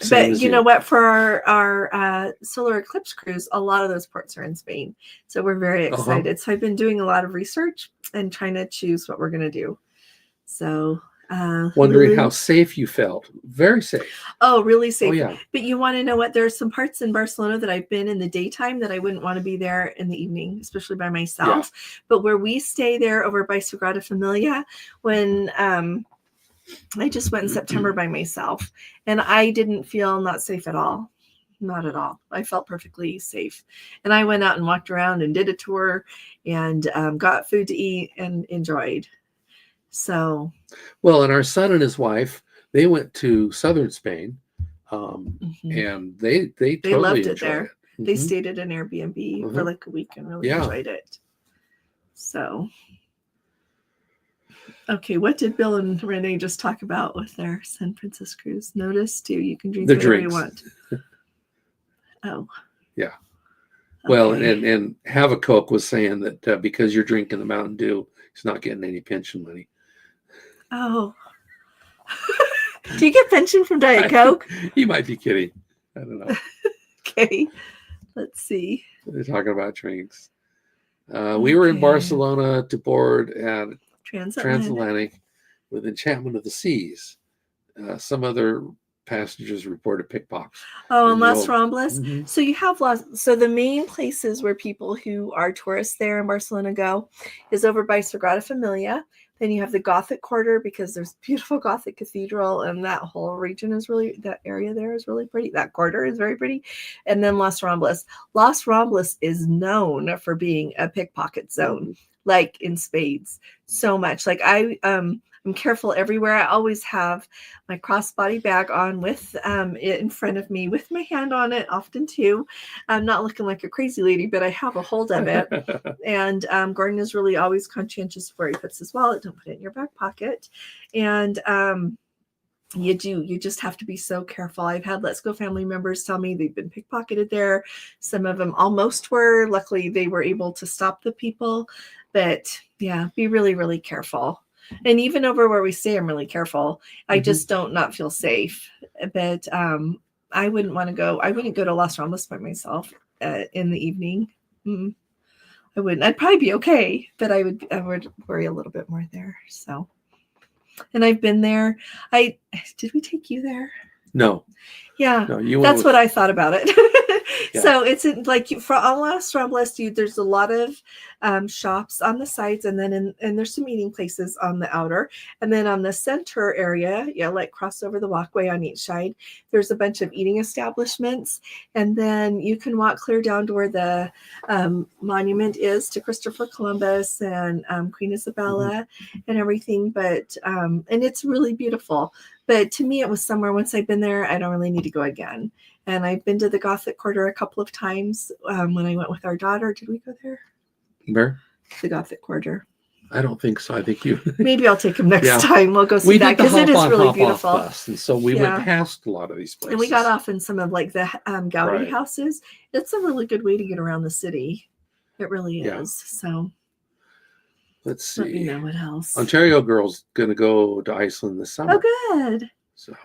But you know what? For our solar eclipse cruise, a lot of those ports are in Spain. So we're very excited. So I've been doing a lot of research and trying to choose what we're going to do. So wondering how safe you felt. Very safe. Oh, really safe. Oh, yeah. But you want to know what? There are some parts in Barcelona that I've been in the daytime that I wouldn't want to be there in the evening, especially by myself. Yeah. But where we stay there over by Sagrada Familia, when I just went in September by myself and I didn't feel not safe at all. Not at all. I felt perfectly safe. And I went out and walked around and did a tour and got food to eat and enjoyed. So. Well, and our son and his wife, they went to southern Spain and they totally loved it there. It. They stayed at an Airbnb for like a week and really enjoyed it. So. Okay, what did Bill and Renee just talk about with their Sun Princess cruise? Notice too, you can drink whatever you want. Oh. Yeah. Well, and Have a Coke was saying that because you're drinking the Mountain Dew, he's not getting any pension money. Oh. Do you get pension from Diet Coke? He might be kidding. I don't know. Okay. Let's see. They're talking about drinks. We were in Barcelona to board at Transatlantic with Enchantment of the Seas. Some other passengers reported pickpockets. Oh, and Las Ramblas. So you have so the main places where people who are tourists there in Barcelona go is over by Sagrada Familia. Then you have the Gothic quarter because there's beautiful Gothic cathedral and that whole region is really, that area there is really pretty. That quarter is very pretty. And then Las Ramblas. Las Ramblas is known for being a pickpocket zone. like in spades, so much. Like I'm careful everywhere. I always have my crossbody bag on with it in front of me with my hand on it often too. I'm not looking like a crazy lady, but I have a hold of it. And Gordon is really always conscientious where he puts his wallet. Don't put it in your back pocket. And you just have to be so careful. I've had Let's Go family members tell me they've been pickpocketed there. Some of them almost were. Luckily, they were able to stop the people. But yeah, be really, really careful. And even over where we stay, I'm really careful. I just don't not feel safe. But I wouldn't want to go. I wouldn't go to Las Ramblas by myself in the evening. I wouldn't. I'd probably be okay, but I would worry a little bit more there. So. And I've been there. Did we take you there? No. Yeah. No, that's what I thought about it. Yeah. So it's like on Las Ramblas, there's a lot of shops on the sides, and then and there's some eating places on the outer, and then on the center area, like cross over the walkway on each side, there's a bunch of eating establishments, and then you can walk clear down to where the monument is to Christopher Columbus and Queen Isabella and everything. But and it's really beautiful. But to me, it was somewhere, once I've been there, I don't really need to go again. And I've been to the Gothic Quarter a couple of times when I went with our daughter. Did we go there? Where? The Gothic Quarter. I don't think so. I think you. Maybe I'll take him next time. We'll go see that because it is really beautiful. Bus, and so we went past a lot of these places. And we got off in some of like the gallery houses. It's a really good way to get around the city. It really is. So let's see. Let me know what else. Ontario girl's going to go to Iceland this summer. Oh, good. So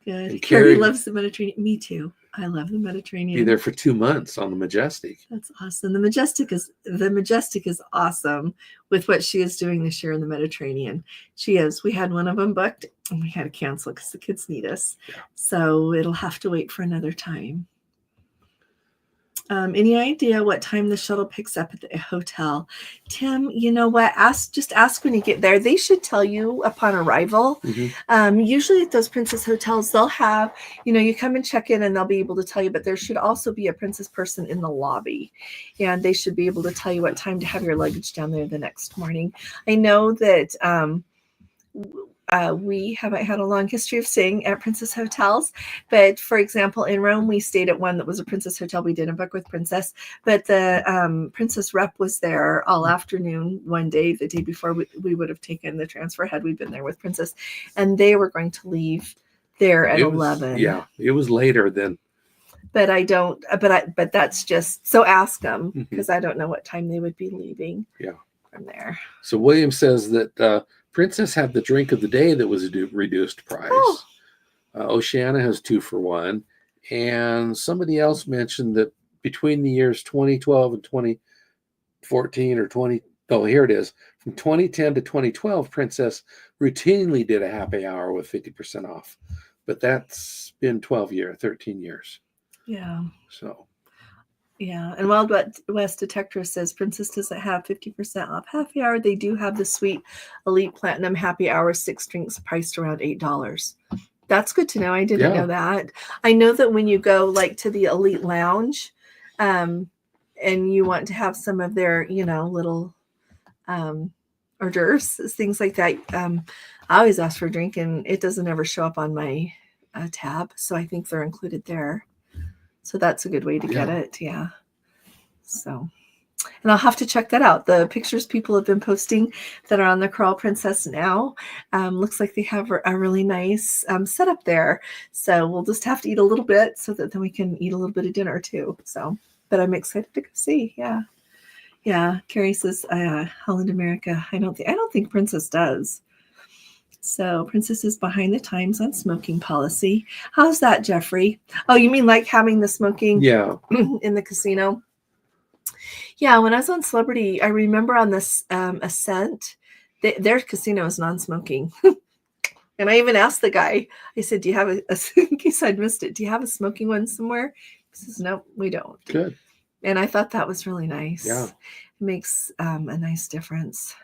good. Carrie loves the Mediterranean. Me too. I love the Mediterranean. Be there for 2 months on the Majestic. That's awesome. The Majestic is awesome with what she is doing this year in the Mediterranean. She is. We had one of them booked and we had to cancel because the kids need us. Yeah. So it'll have to wait for another time. Any idea what time the shuttle picks up at the hotel? Tim, you know what? Just ask when you get there. They should tell you upon arrival. Usually at those Princess hotels, they'll have, you come and check in and they'll be able to tell you, but there should also be a Princess person in the lobby. And they should be able to tell you what time to have your luggage down there the next morning. I know that we haven't had a long history of staying at Princess hotels, but for example, in Rome, we stayed at one that was a Princess hotel. We didn't book with Princess, but the Princess rep was there all afternoon one day, the day before we would have taken the transfer had we been there with Princess, and they were going to leave there at 11. Yeah, it was later than. But I don't. But that's just so. Ask them because I don't know what time they would be leaving. Yeah. From there. So William says that. Princess had the drink of the day that was a reduced price. Oceana has 2 for $1. And somebody else mentioned that between the years 2012 and 2014 or 20, here it is. From 2010 to 2012, Princess routinely did a happy hour with 50% off. But that's been 13 years. Yeah. So. Yeah, and Wild West Detector says Princess doesn't have 50% off happy hour. They do have the sweet Elite Platinum happy hour 6 drinks priced around $8. That's good to know. I didn't know that. I know that when you go like to the Elite Lounge, and you want to have some of their, little hors d'oeuvres, things like that. I always ask for a drink, and it doesn't ever show up on my tab, so I think they're included there. So that's a good way to get it. Yeah. So, and I'll have to check that out. The pictures people have been posting that are on the Coral Princess now, looks like they have a really nice setup there. So we'll just have to eat a little bit so that then we can eat a little bit of dinner too. So, but I'm excited to go see. Yeah. Yeah. Carrie says, Holland America. I don't think Princess does. So Princess is behind the times on smoking policy. How's that, Jeffrey? Oh, you mean like having the smoking in the casino? Yeah, when I was on Celebrity, I remember on this Ascent, their casino is non-smoking. And I even asked the guy, I said, do you have in case I'd missed it, do you have a smoking one somewhere? He says, no, we don't. Good. And I thought that was really nice. Yeah. It makes a nice difference.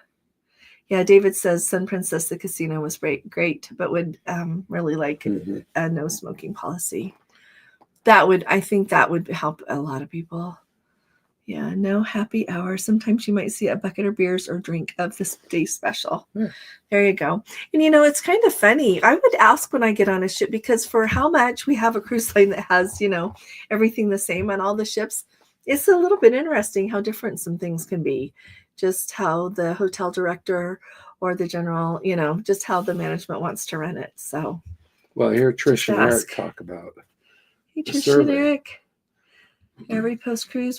Yeah, David says Sun Princess, the casino was great, but would really like a no smoking policy. I think that would help a lot of people. Yeah, no happy hour. Sometimes you might see a bucket of beers or drink of this day special. Yeah. There you go. And it's kind of funny. I would ask when I get on a ship, because for how much we have a cruise line that has, everything the same on all the ships, it's a little bit interesting how different some things can be. Just how the hotel director or the general, just how the management wants to run it. So, well, here Trish and ask. Eric talk about hey, the Trish survey. and Eric. Every post-cruise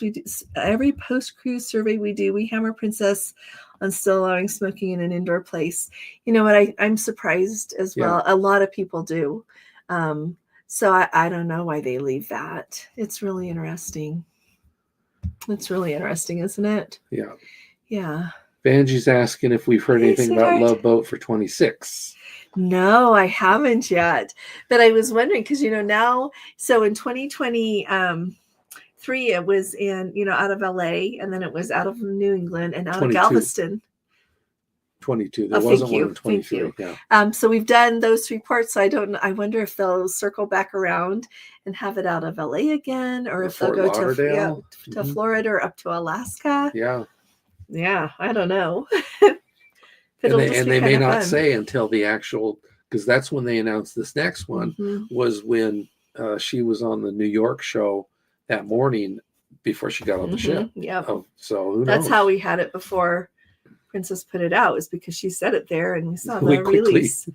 survey we do, we hammer Princess on still allowing smoking in an indoor place. You know what? I'm surprised as well. A lot of people do. So I don't know why they leave that. It's really interesting. It's really interesting, isn't it? Yeah. Yeah. Vanjie's asking if we've heard anything about Love Boat for 26. No, I haven't yet. But I was wondering, because now, so in 2020, 3, it was in, out of LA, and then it was out of New England and out 22. Of Galveston. 22. There wasn't one in 23. Yeah. So we've done those 3 ports. So I wonder if they'll circle back around and have it out of LA again, or if they'll go to Florida or up to Alaska. Yeah. Yeah. I don't know. and they may not say until the actual, because that's when they announced this next one, was when she was on the New York show that morning before she got on the ship. Yeah. So who knows? That's how we had it before Princess put it out, is because she said it there and we saw the release.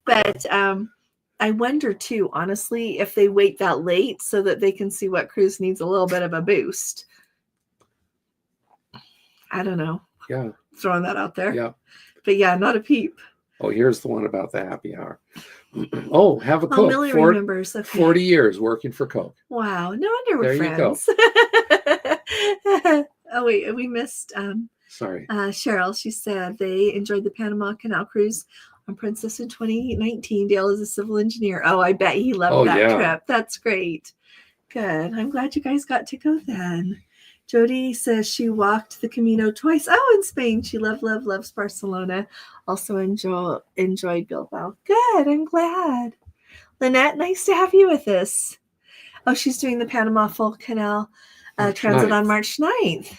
But I wonder too, honestly, if they wait that late so that they can see what cruise needs a little bit of a boost. I don't know. Yeah. Throwing that out there. Yeah. But yeah, not a peep. Oh, here's the one about the happy hour. Oh, have a Coke. Millie remembers. Okay. 40 years working for Coke. Wow. No wonder we're friends. Oh, wait. We missed... Sorry. Cheryl, she said they enjoyed the Panama Canal cruise on Princess in 2019. Dale is a civil engineer. Oh, I bet he loved that trip. That's great. Good. I'm glad you guys got to go then. Jody says she walked the Camino twice. Oh, in Spain. She loves Barcelona. Also enjoyed Bilbao. Good. I'm glad. Lynette, nice to have you with us. Oh, she's doing the Panama Full Canal transit on March 9th.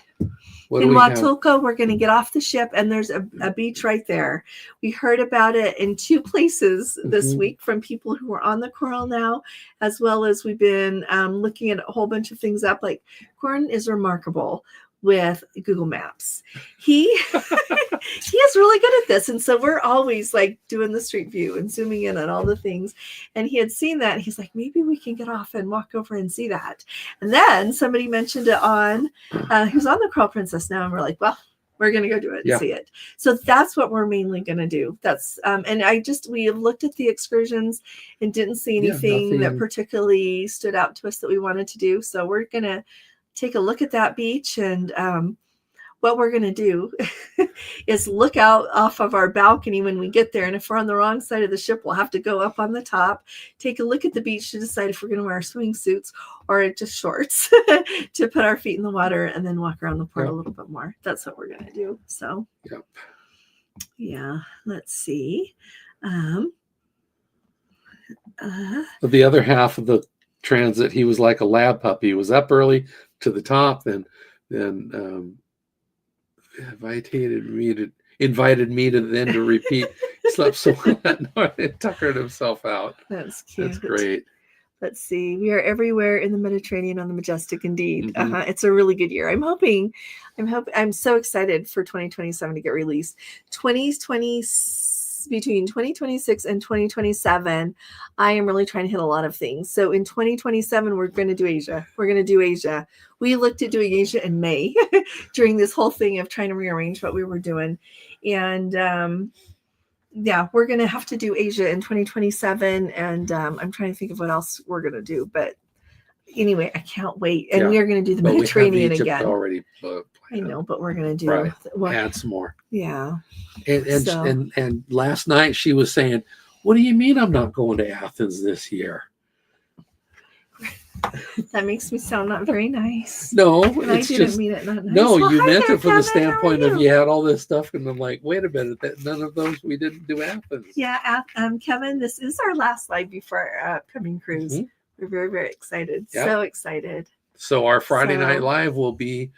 In Huatulco, we're going to get off the ship, and there's a beach right there. We heard about it in 2 places this week from people who are on the Coral now, as well as we've been looking at a whole bunch of things up. Like, Gordon is remarkable with Google Maps. He is really good at this, and so we're always like doing the street view and zooming in on all the things. And he had seen that, and he's like, maybe we can get off and walk over and see that. And then somebody mentioned it on who's on the Coral Princess now, and we're like, well, we're going to go do it and see it. So that's what we're mainly going to do. That's and we have looked at the excursions and didn't see anything that particularly stood out to us that we wanted to do. So we're going to take a look at that beach, and what we're going to do is look out off of our balcony when we get there. And if we're on the wrong side of the ship, we'll have to go up on the top, take a look at the beach to decide if we're going to wear swimsuits or just shorts to put our feet in the water and then walk around the port a little bit more. That's what we're going to do. So, yeah, let's see. The other half of the transit, he was like a lab puppy. He was up early to the top, then invited me to then to repeat. He slept so well that night and tuckered himself out. That's cute. That's great. Let's see. We are everywhere in the Mediterranean on the Majestic, indeed. It's a really good year. I'm so excited for 2027 to get released. Between 2026 and 2027, I am really trying to hit a lot of things. So in 2027, we're going to do Asia. We looked at doing Asia in May during this whole thing of trying to rearrange what we were doing. And we're going to have to do Asia in 2027. And I'm trying to think of what else we're going to do. But anyway, I can't wait. And we are going to do the Mediterranean again. Already I know, but we're going to do add some more. Yeah. And last night she was saying, "What do you mean I'm not going to Athens this year?" That makes me sound not very nice. No, I didn't mean it not nice. No, you meant it from the standpoint of you had all this stuff, and I'm like, wait a minute, none of those we didn't do Athens. Yeah, Kevin, this is our last live before our upcoming cruise. We're very, very excited. Yep. So excited. So our Friday night live will be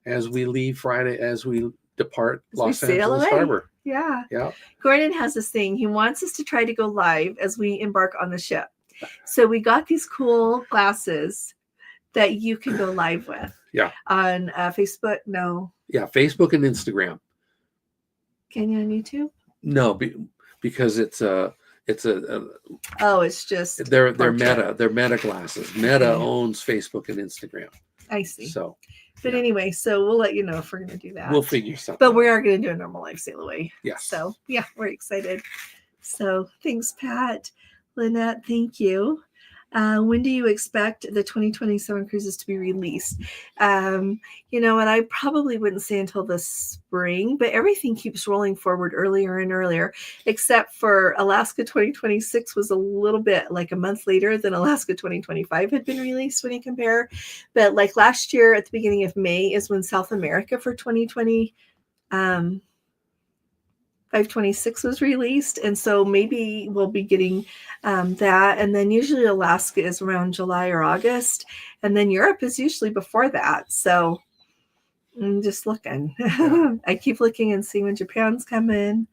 as we leave Friday, as we depart As we Los sail Angeles away. Harbor. Yeah. Yeah. Gordon has this thing. He wants us to try to go live as we embark on the ship. So we got these cool glasses that you can go live with. Yeah. On Facebook? No. Yeah, Facebook and Instagram. Can you on YouTube? No, because it's Oh, it's just they're portrait. Meta. They're Meta glasses. Meta owns Facebook and Instagram. I see. So, but anyway, so we'll let you know if we're going to do that. We'll figure something. But we are going to do a normal live sail away. Yes. So yeah, we're excited. So thanks, Pat. Lynette, thank you. When do you expect the 2027 cruises to be released? And I probably wouldn't say until the spring, but everything keeps rolling forward earlier and earlier, except for Alaska 2026 was a little bit like a month later than Alaska 2025 had been released when you compare. But like last year at the beginning of May is when South America for 2020 526 was released, and so maybe we'll be getting that, and then usually Alaska is around July or August, and then Europe is usually before that. So I'm just looking. I keep looking and seeing when Japan's coming.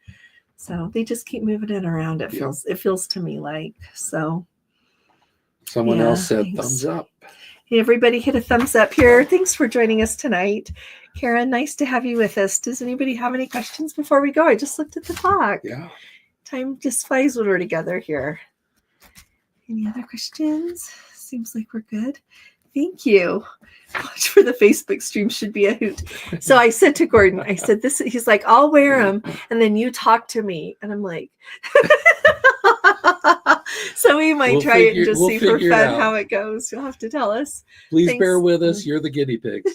So they just keep moving it around. It feels to me like so. Someone else said thanks. thumbs up. Everybody hit a thumbs up here. Thanks for joining us tonight. Karen, nice to have you with us. Does anybody have any questions before we go? I just looked at the clock. Yeah. Time just flies when we're together here. Any other questions? Seems like we're good. Thank you. Watch for the Facebook stream should be a hoot. So I said to Gordon, I said this, he's like, I'll wear them and then you talk to me. And I'm like, so we might try it and just see for fun how it goes. You'll have to tell us. Please bear with us. You're the guinea pigs.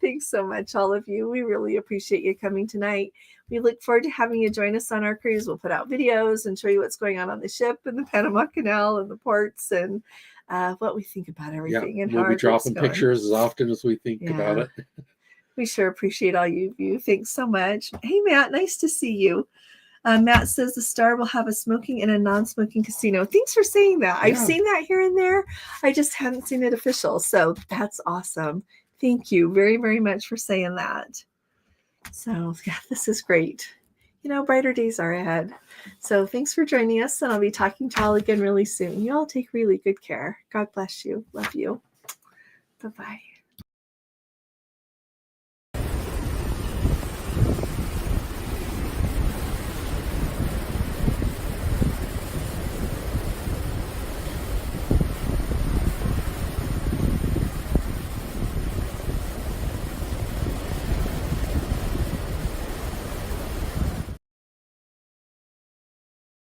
Thanks so much, all of you. We really appreciate you coming tonight. We look forward to having you join us on our cruise. We'll put out videos and show you what's going on the ship and the Panama Canal and the ports and what we think about everything. Yeah, and we'll how be dropping pictures as often as we think about it. We sure appreciate all you. Thanks so much. Hey, Matt, nice to see you. Matt says the Star will have a smoking and a non-smoking casino. Thanks for saying that. I've seen that here and there. I just hadn't seen it official. So that's awesome. Thank you very, very much for saying that. So yeah, this is great. Brighter days are ahead. So thanks for joining us. And I'll be talking to y'all again really soon. You all take really good care. God bless you. Love you. Bye-bye.